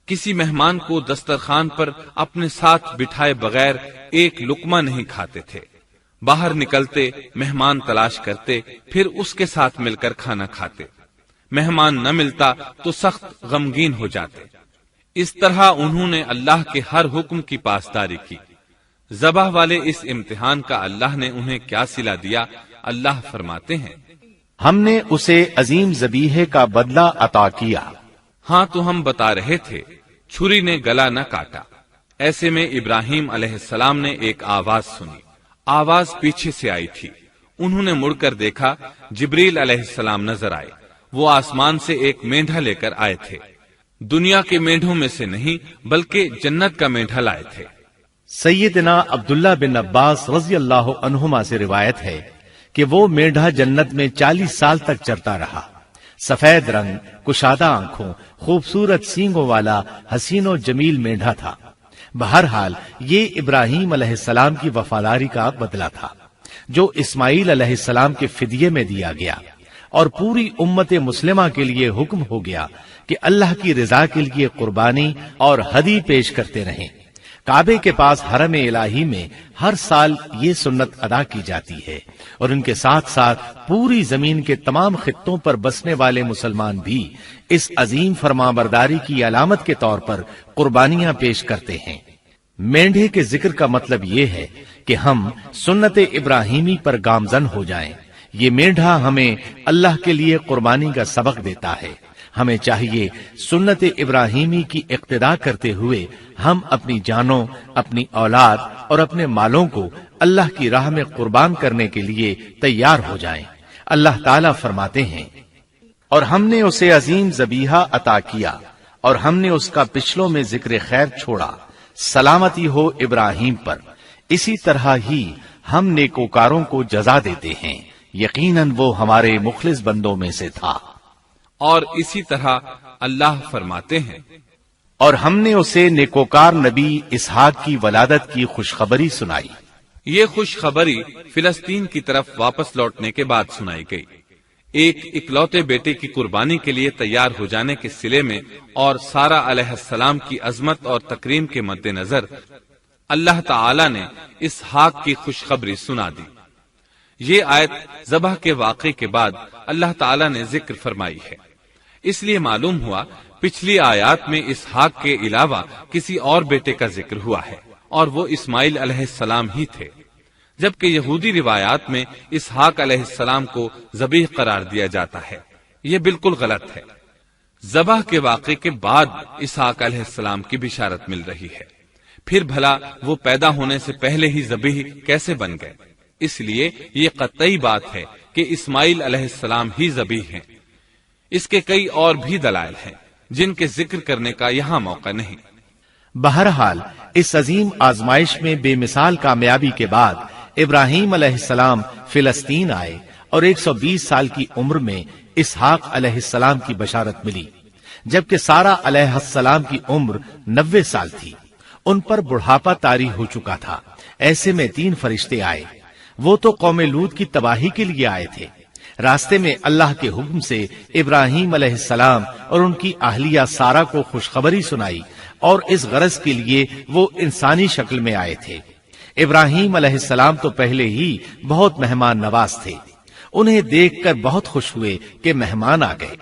کسی مہمان کو دسترخوان پر اپنے ساتھ بٹھائے بغیر ایک لقمہ نہیں کھاتے تھے، باہر نکلتے مہمان تلاش کرتے، پھر اس کے ساتھ مل کر کھانا کھاتے، مہمان نہ ملتا تو سخت غمگین ہو جاتے۔ اس طرح انہوں نے اللہ کے ہر حکم کی پاسداری کی۔ ذبح والے اس امتحان کا اللہ نے انہیں کیا صلہ دیا؟ اللہ فرماتے ہیں،
ہم نے اسے عظیم ذبیحے کا بدلہ عطا کیا۔
ہاں تو ہم بتا رہے تھے چھری نے گلا نہ کاٹا۔ ایسے میں ابراہیم علیہ السلام نے ایک آواز سنی، آواز پیچھے سے آئی تھی۔ انہوں نے مڑ کر دیکھا، جبریل علیہ السلام نظر آئے۔ وہ آسمان سے ایک مینڈھا لے کر آئے تھے، دنیا کے مینڈھوں میں سے نہیں بلکہ جنت کا مینڈھا لائے تھے۔
سیدنا عبداللہ بن عباس رضی اللہ عنہما سے روایت ہے کہ وہ مینڈھا جنت میں 40 سال تک چرتا رہا۔ سفید رنگ، کشادہ آنکھوں، خوبصورت سینگوں والا حسین و جمیل مینڈھا تھا۔ بہرحال یہ ابراہیم علیہ السلام کی وفاداری کا بدلہ تھا جو اسماعیل علیہ السلام کے فدیے میں دیا گیا، اور پوری امت مسلمہ کے لیے حکم ہو گیا کہ اللہ کی رضا کے لیے قربانی اور ہدی پیش کرتے رہیں۔ کعبے کے پاس حرم الہی میں ہر سال یہ سنت ادا کی جاتی ہے، اور ان کے ساتھ ساتھ پوری زمین کے تمام خطوں پر بسنے والے مسلمان بھی اس عظیم فرمانبرداری کی علامت کے طور پر قربانیاں پیش کرتے ہیں۔ مینڈھے کے ذکر کا مطلب یہ ہے کہ ہم سنت ابراہیمی پر گامزن ہو جائیں، یہ مینڈھا ہمیں اللہ کے لیے قربانی کا سبق دیتا ہے۔ ہمیں چاہیے سنت ابراہیمی کی اقتدا کرتے ہوئے ہم اپنی جانوں، اپنی اولاد اور اپنے مالوں کو اللہ کی راہ میں قربان کرنے کے لیے تیار ہو جائیں۔ اللہ تعالیٰ فرماتے ہیں، اور ہم نے اسے عظیم ذبیحہ عطا کیا اور ہم نے اس کا پچھلوں میں ذکر خیر چھوڑا، سلامتی ہو ابراہیم پر۔ اسی طرح ہی ہم نیکوکاروں کو جزا دیتے ہیں، یقیناً وہ ہمارے مخلص بندوں میں سے تھا۔
اور اسی طرح اللہ فرماتے ہیں،
اور ہم نے اسے نیکوکار نبی اسحاق کی ولادت کی خوشخبری سنائی۔
یہ خوشخبری فلسطین کی طرف واپس لوٹنے کے بعد سنائی گئی۔ ایک اکلوتے بیٹے کی قربانی کے لیے تیار ہو جانے کے صلے میں اور سارہ علیہ السلام کی عظمت اور تکریم کے مد نظر اللہ تعالی نے اسحاق کی خوشخبری سنا دی۔ یہ آیت ذبح کے واقعے کے بعد اللہ تعالی نے ذکر فرمائی ہے، اس لیے معلوم ہوا پچھلی آیات میں اسحاق کے علاوہ کسی اور بیٹے کا ذکر ہوا ہے، اور وہ اسماعیل علیہ السلام ہی تھے، جبکہ یہودی روایات میں اسحاق علیہ السلام کو ذبیح قرار دیا جاتا ہے۔ یہ بالکل غلط ہے۔ ذبح کے واقعے کے بعد اسحاق علیہ السلام کی بشارت مل رہی ہے، پھر بھلا وہ پیدا ہونے سے پہلے ہی ذبیح کیسے بن گئے؟ اس لیے یہ قطعی بات ہے کہ اسماعیل علیہ السلام ہی ذبیح ہیں۔ اس کے کئی اور بھی دلائل ہیں جن کے ذکر کرنے کا یہاں موقع نہیں۔
بہرحال اس عظیم آزمائش میں بے مثال کامیابی کے بعد ابراہیم علیہ السلام فلسطین آئے اور 120 سال کی عمر میں اسحاق علیہ السلام کی بشارت ملی، جبکہ سارہ علیہ السلام کی عمر 90 سال تھی۔ ان پر بڑھاپا طاری ہو چکا تھا۔ ایسے میں 3 فرشتے آئے، وہ تو قوم لوط کی تباہی کے لیے آئے تھے۔ راستے میں اللہ کے حکم سے ابراہیم علیہ السلام اور ان کی اہلیہ سارہ کو خوشخبری سنائی، اور اس غرض کے لیے وہ انسانی شکل میں آئے تھے۔ ابراہیم علیہ السلام تو پہلے ہی بہت مہمان نواز تھے، انہیں دیکھ کر بہت خوش ہوئے کہ مہمان آ گئے۔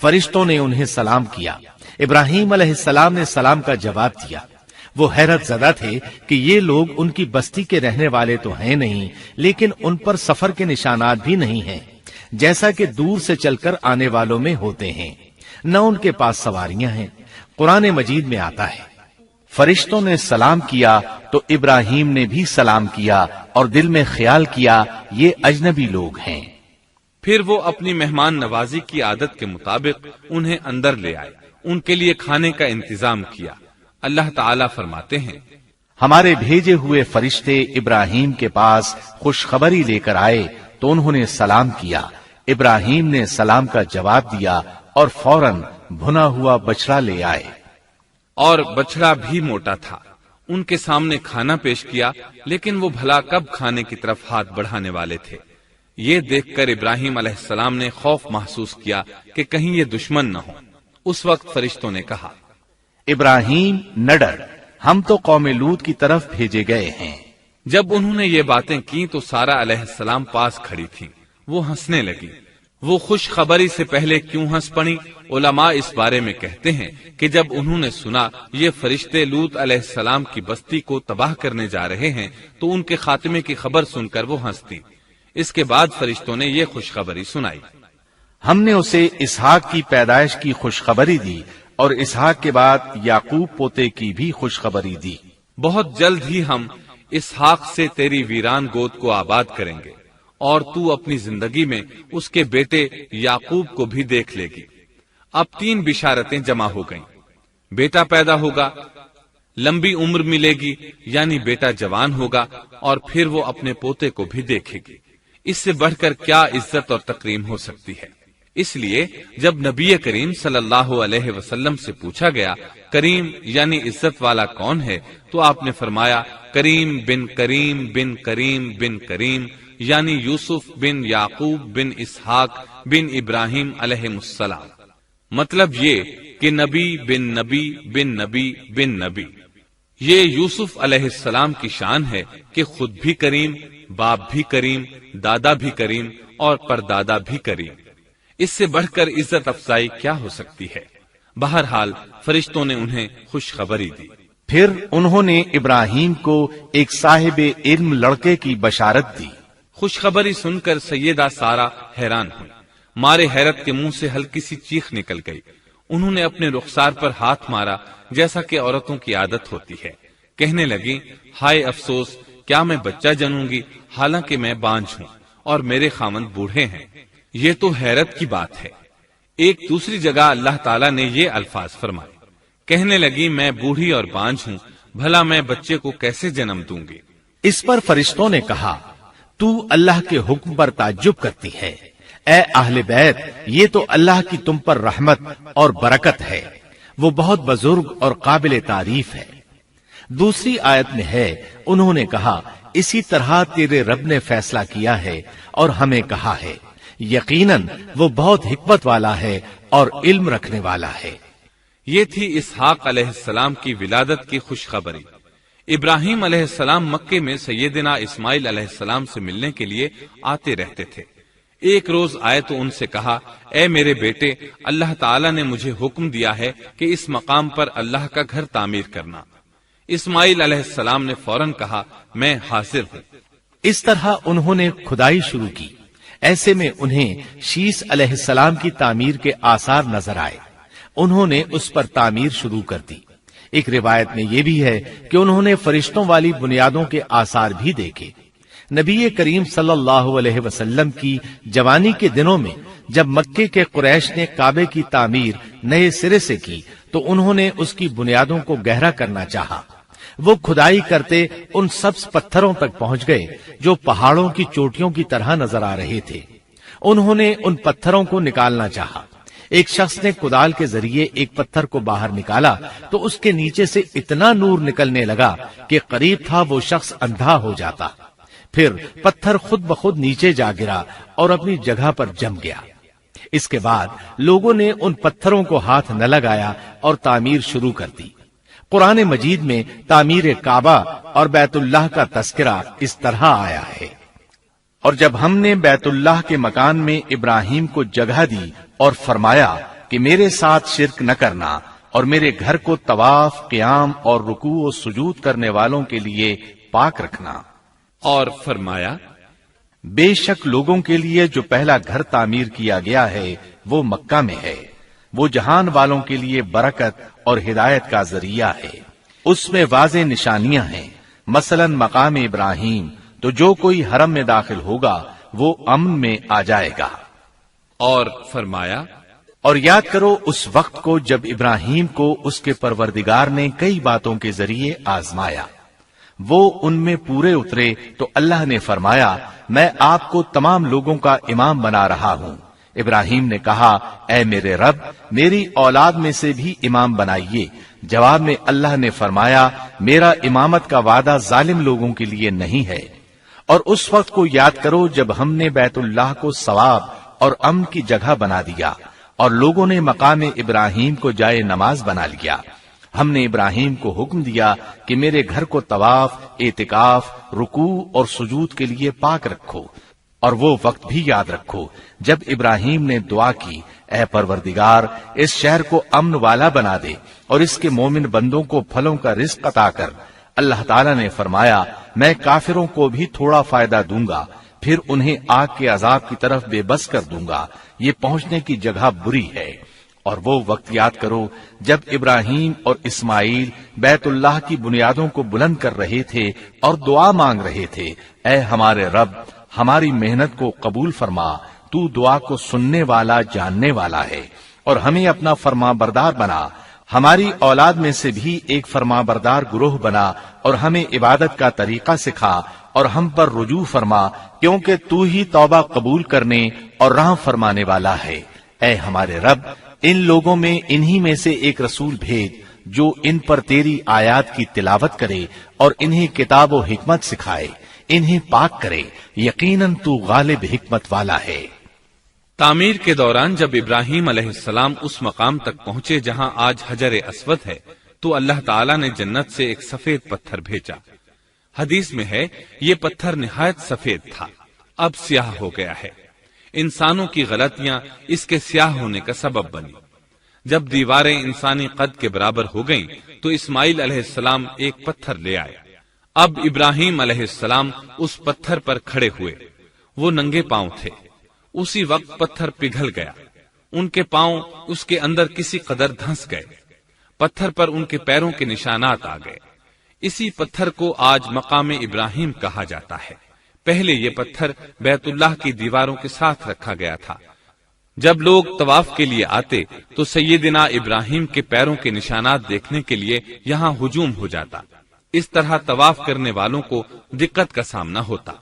فرشتوں نے انہیں سلام کیا۔ ابراہیم علیہ السلام نے سلام کا جواب دیا۔ وہ حیرت زدہ تھے کہ یہ لوگ ان کی بستی کے رہنے والے تو ہیں نہیں، لیکن ان پر سفر کے نشانات بھی نہیں ہیں، جیسا کہ دور سے چل کر آنے والوں میں ہوتے ہیں، نہ ان کے پاس سواریاں ہیں۔ قرآن مجید میں آتا ہے، فرشتوں نے سلام کیا تو ابراہیم نے بھی سلام کیا اور دل میں خیال کیا یہ اجنبی لوگ ہیں۔
پھر وہ اپنی مہمان نوازی کی عادت کے مطابق انہیں اندر لے آئے، ان کے لیے کھانے کا انتظام کیا۔ اللہ تعالیٰ فرماتے ہیں،
ہمارے بھیجے ہوئے فرشتے ابراہیم کے پاس خوشخبری لے کر آئے تو انہوں نے سلام کیا۔ ابراہیم نے سلام کا جواب دیا اور فوراً بھنا ہوا بچڑا لے آئے،
اور بچڑا بھی موٹا تھا۔ ان کے سامنے کھانا پیش کیا، لیکن وہ بھلا کب کھانے کی طرف ہاتھ بڑھانے والے تھے۔ یہ دیکھ کر ابراہیم علیہ السلام نے خوف محسوس کیا کہ کہیں یہ دشمن نہ ہو۔ اس وقت فرشتوں نے کہا،
ابراہیم نہ ڈر، ہم تو قوم لوط کی طرف بھیجے گئے ہیں۔
جب انہوں نے یہ باتیں کی تو سارہ علیہ السلام پاس کھڑی تھی، وہ ہنسنے لگی۔ وہ خوش خبری سے پہلے کیوں ہنس پڑی؟ علماء اس بارے میں کہتے ہیں کہ جب انہوں نے سنا یہ فرشتے لوط علیہ السلام کی بستی کو تباہ کرنے جا رہے ہیں تو ان کے خاتمے کی خبر سن کر وہ ہنستی۔ اس کے بعد فرشتوں نے یہ خوشخبری سنائی،
ہم نے اسے اسحاق کی پیدائش کی خوشخبری دی اور اسحاق کے بعد یعقوب پوتے کی بھی خوشخبری دی۔
بہت جلد ہی ہم اسحاق سے تیری ویران گود کو آباد کریں گے، اور تو اپنی زندگی میں اس کے بیٹے یعقوب کو بھی دیکھ لے گی۔ اب 3 بشارتیں جمع ہو گئیں، بیٹا پیدا ہوگا، لمبی عمر ملے گی یعنی بیٹا جوان ہوگا، اور پھر وہ اپنے پوتے کو بھی دیکھے گی۔ اس سے بڑھ کر کیا عزت اور تکریم ہو سکتی ہے؟ اس لیے جب نبی کریم صلی اللہ علیہ وسلم سے پوچھا گیا کریم یعنی عزت والا کون ہے، تو آپ نے فرمایا کریم بن کریم بن کریم بن کریم، یعنی یوسف بن یعقوب بن اسحاق بن ابراہیم علیہ السلام۔ مطلب یہ کہ نبی بن نبی بن نبی بن نبی۔ یہ یوسف علیہ السلام کی شان ہے کہ خود بھی کریم، باپ بھی کریم، دادا بھی کریم اور پردادا بھی کریم۔ اس سے بڑھ کر عزت افزائی کیا ہو سکتی ہے؟ بہرحال فرشتوں نے انہیں خوشخبری دی۔
پھر انہوں نے ابراہیم کو ایک صاحب علم لڑکے کی بشارت دی۔
خوشخبری سن کر سیدہ سارہ حیران ہوئی، مارے حیرت کے منہ سے ہلکی سی چیخ نکل گئی۔ انہوں نے اپنے رخسار پر ہاتھ مارا جیسا کہ عورتوں کی عادت ہوتی ہے، کہنے لگی، ہائے افسوس، کیا میں بچہ جنوں گی حالانکہ میں بانجھ ہوں اور میرے خاوند بوڑھے ہیں؟ یہ تو حیرت کی بات ہے۔ ایک دوسری جگہ اللہ تعالیٰ نے یہ الفاظ فرمائے، کہنے لگی، میں بوڑھی اور بانجھ ہوں، بھلا میں بچے کو کیسے جنم دوں گی؟
اس پر فرشتوں نے کہا، تو اللہ کے حکم پر تعجب کرتی ہے، اے اہل بیت، یہ تو اللہ کی تم پر رحمت اور برکت ہے، وہ بہت بزرگ اور قابل تعریف ہے۔ دوسری آیت میں ہے، انہوں نے کہا، اسی طرح تیرے رب نے فیصلہ کیا ہے اور ہمیں کہا ہے، یقیناً وہ بہت حکمت والا ہے اور علم رکھنے والا ہے۔
یہ تھی اسحاق علیہ السلام کی ولادت کی خوشخبری۔ ابراہیم علیہ السلام مکے میں سیدنا اسماعیل علیہ السلام سے ملنے کے لیے آتے رہتے تھے۔ ایک روز آئے تو ان سے کہا، اے میرے بیٹے، اللہ تعالیٰ نے مجھے حکم دیا ہے کہ اس مقام پر اللہ کا گھر تعمیر کرنا۔ اسماعیل علیہ السلام نے فوراً کہا، میں حاضر ہوں۔
اس طرح انہوں نے کھدائی شروع کی۔ ایسے میں انہیں شیس علیہ السلام کی تعمیر کے آثار نظر آئے، انہوں نے اس پر تعمیر شروع کر دی۔ ایک روایت میں یہ بھی ہے کہ انہوں نے فرشتوں والی بنیادوں کے آثار بھی دیکھے۔ نبی کریم صلی اللہ علیہ وسلم کی جوانی کے دنوں میں جب مکے کے قریش نے کعبے کی تعمیر نئے سرے سے کی تو انہوں نے اس کی بنیادوں کو گہرا کرنا چاہا۔ وہ کھدائی کرتے ان سبز پتھروں تک پہنچ گئے جو پہاڑوں کی چوٹیوں کی طرح نظر آ رہے تھے۔ انہوں نے ان پتھروں کو نکالنا چاہا۔ ایک شخص نے کدال کے ذریعے ایک پتھر کو باہر نکالا تو اس کے نیچے سے اتنا نور نکلنے لگا کہ قریب تھا وہ شخص اندھا ہو جاتا۔ پھر پتھر خود بخود نیچے جا گرا اور اپنی جگہ پر جم گیا۔ اس کے بعد لوگوں نے ان پتھروں کو ہاتھ نہ لگایا اور تعمیر شروع کر دی۔ قرآن مجید میں تعمیر کعبہ اور بیت اللہ کا تذکرہ اس طرح آیا ہے، اور جب ہم نے بیت اللہ کے مکان میں ابراہیم کو جگہ دی اور فرمایا کہ میرے ساتھ شرک نہ کرنا اور میرے گھر کو طواف، قیام اور رکوع و سجود کرنے والوں کے لیے پاک رکھنا،
اور فرمایا،
بے شک لوگوں کے لیے جو پہلا گھر تعمیر کیا گیا ہے وہ مکہ میں ہے، وہ جہان والوں کے لیے برکت اور ہدایت کا ذریعہ ہے، اس میں واضح نشانیاں ہیں، مثلا مقام ابراہیم، تو جو کوئی حرم میں داخل ہوگا وہ امن میں آ جائے گا۔
اور فرمایا،
اور یاد کرو اس وقت کو جب ابراہیم کو اس کے پروردگار نے کئی باتوں کے ذریعے آزمایا، وہ ان میں پورے اترے تو اللہ نے فرمایا، میں آپ کو تمام لوگوں کا امام بنا رہا ہوں۔ ابراہیم نے کہا، اے میرے رب، میری اولاد میں سے بھی امام بنائیے۔ جواب میں اللہ نے فرمایا، میرا امامت کا وعدہ ظالم لوگوں کے لیے نہیں ہے۔ اور اس وقت کو یاد کرو جب ہم نے بیت اللہ کو ثواب اور امن کی جگہ بنا دیا اور لوگوں نے مقام ابراہیم کو جائے نماز بنا لیا۔ ہم نے ابراہیم کو حکم دیا کہ میرے گھر کو طواف، اعتکاف، رکوع اور سجود کے لیے پاک رکھو، اور وہ وقت بھی یاد رکھو جب ابراہیم نے دعا کی، اے پروردگار، اس شہر کو امن والا بنا دے اور اس کے مومن بندوں کو پھلوں کا رزق عطا کر۔ اللہ تعالیٰ نے فرمایا، میں کافروں کو بھی تھوڑا فائدہ دوں گا، پھر انہیں آگ کے عذاب کی طرف بے بس کر دوں گا، یہ پہنچنے کی جگہ بری ہے۔ اور وہ وقت یاد کرو جب ابراہیم اور اسماعیل بیت اللہ کی بنیادوں کو بلند کر رہے تھے اور دعا مانگ رہے تھے، اے ہمارے رب، ہماری محنت کو قبول فرما، تو دعا کو سننے والا، جاننے والا ہے، اور ہمیں اپنا فرما بردار بنا، ہماری اولاد میں سے بھی ایک فرما بردار گروہ بنا، اور ہمیں عبادت کا طریقہ سکھا اور ہم پر رجوع فرما، کیونکہ تو ہی توبہ قبول کرنے اور رحم فرمانے والا ہے۔ اے ہمارے رب، ان لوگوں میں انہی میں سے ایک رسول بھیج جو ان پر تیری آیات کی تلاوت کرے اور انہیں کتاب و حکمت سکھائے، انہیں پاک کرے، یقیناً تو غالب حکمت والا ہے۔
تعمیر کے دوران جب ابراہیم علیہ السلام اس مقام تک پہنچے جہاں آج حجر اسود ہے تو اللہ تعالیٰ نے جنت سے ایک سفید پتھر بھیجا۔ حدیث میں ہے یہ پتھر نہایت سفید تھا، اب سیاہ ہو گیا ہے۔ انسانوں کی غلطیاں اس کے سیاہ ہونے کا سبب بنی۔ جب دیواریں انسانی قد کے برابر ہو گئیں تو اسماعیل علیہ السلام ایک پتھر لے آئے۔ اب ابراہیم علیہ السلام اس پتھر پر کھڑے ہوئے۔ وہ ننگے پاؤں تھے۔ اسی وقت پتھر پگھل گیا، ان کے پاؤں اس کے اندر کسی قدر دھنس گئے، پتھر پر ان کے پیروں کے نشانات آ گئے۔ اسی پتھر کو آج مقام ابراہیم کہا جاتا ہے۔ پہلے یہ پتھر بیت اللہ کی دیواروں کے ساتھ رکھا گیا تھا۔ جب لوگ طواف کے لیے آتے تو سیدنا ابراہیم کے پیروں کے نشانات دیکھنے کے لیے یہاں ہجوم ہو جاتا۔ اس طرح طواف کرنے والوں کو دقت کا سامنا ہوتا۔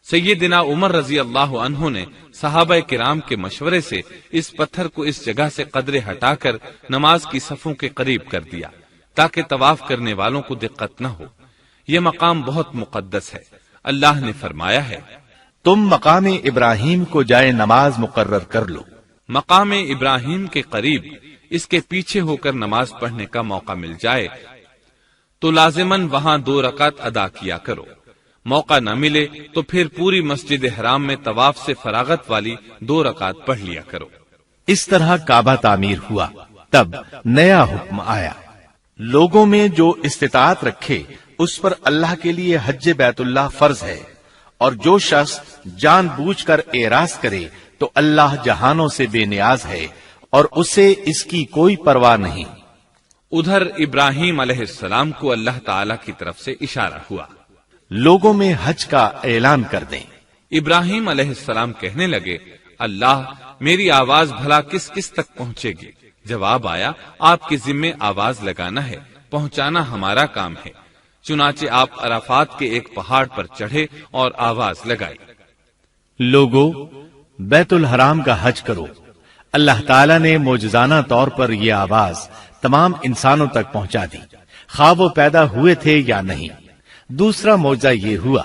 سیدنا عمر رضی اللہ عنہ نے صحابہ کرام کے مشورے سے اس پتھر کو اس جگہ سے قدرے ہٹا کر نماز کی صفوں کے قریب کر دیا تاکہ طواف کرنے والوں کو دقت نہ ہو۔ یہ مقام بہت مقدس ہے۔ اللہ نے فرمایا ہے،
تم مقام ابراہیم کو جائے نماز مقرر کر لو۔
مقام ابراہیم کے قریب اس کے پیچھے ہو کر نماز پڑھنے کا موقع مل جائے تو لازماً وہاں 2 رکعت ادا کیا کرو۔ موقع نہ ملے تو پھر پوری مسجد حرام میں طواف سے فراغت والی 2 رکعت پڑھ لیا کرو۔
اس طرح کعبہ تعمیر ہوا۔ تب نیا حکم آیا، لوگوں میں جو استطاعت رکھے اس پر اللہ کے لیے حج بیت اللہ فرض ہے، اور جو شخص جان بوجھ کر اعراض کرے تو اللہ جہانوں سے بے نیاز ہے اور اسے اس کی کوئی پرواہ نہیں۔
ادھر ابراہیم علیہ السلام کو اللہ تعالی کی طرف سے اشارہ ہوا،
لوگوں میں حج کا اعلان کر دیں۔
ابراہیم علیہ السلام کہنے لگے، اللہ میری آواز بھلا کس کس تک پہنچے گی؟ جواب آیا، آپ کے ذمے آواز لگانا ہے، پہنچانا ہمارا کام ہے۔ چنانچہ آپ عرفات کے ایک پہاڑ پر چڑھے اور آواز لگائی،
لوگو بیت الحرام کا حج کرو۔ اللہ تعالیٰ نے معجزانہ طور پر یہ آواز تمام انسانوں تک پہنچا دی، خواہ وہ پیدا ہوئے تھے یا نہیں۔ دوسرا معجزہ یہ ہوا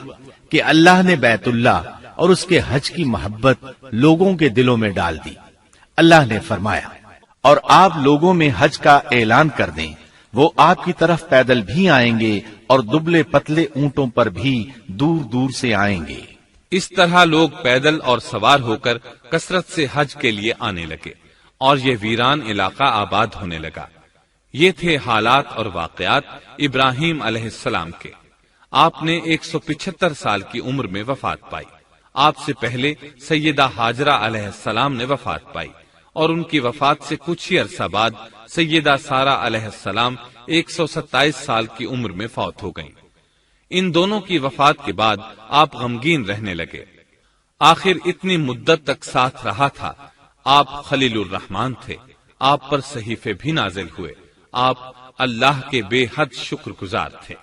کہ اللہ نے بیت اللہ اور اس کے حج کی محبت لوگوں کے دلوں میں ڈال دی۔ اللہ نے فرمایا، اور آپ لوگوں میں حج کا اعلان کر دیں، وہ آپ کی طرف پیدل بھی آئیں گے اور دبلے پتلے اونٹوں پر بھی دور دور سے آئیں گے۔
اس طرح لوگ پیدل اور سوار ہو کر کثرت سے حج کے لیے آنے لگے اور یہ ویران علاقہ آباد ہونے لگا۔ یہ تھے حالات اور واقعات ابراہیم علیہ السلام کے۔ آپ نے 175 سال کی عمر میں وفات پائی۔ آپ سے پہلے سیدہ ہاجرہ علیہ السلام نے وفات پائی اور ان کی وفات سے کچھ ہی عرصہ بعد سیدہ سارہ علیہ السلام 127 سال کی عمر میں فوت ہو گئیں۔ ان دونوں کی وفات کے بعد آپ غمگین رہنے لگے۔ آخر اتنی مدت تک ساتھ رہا تھا۔ آپ خلیل الرحمن تھے، آپ پر صحیفے بھی نازل ہوئے، آپ اللہ کے بے حد شکر گزار تھے۔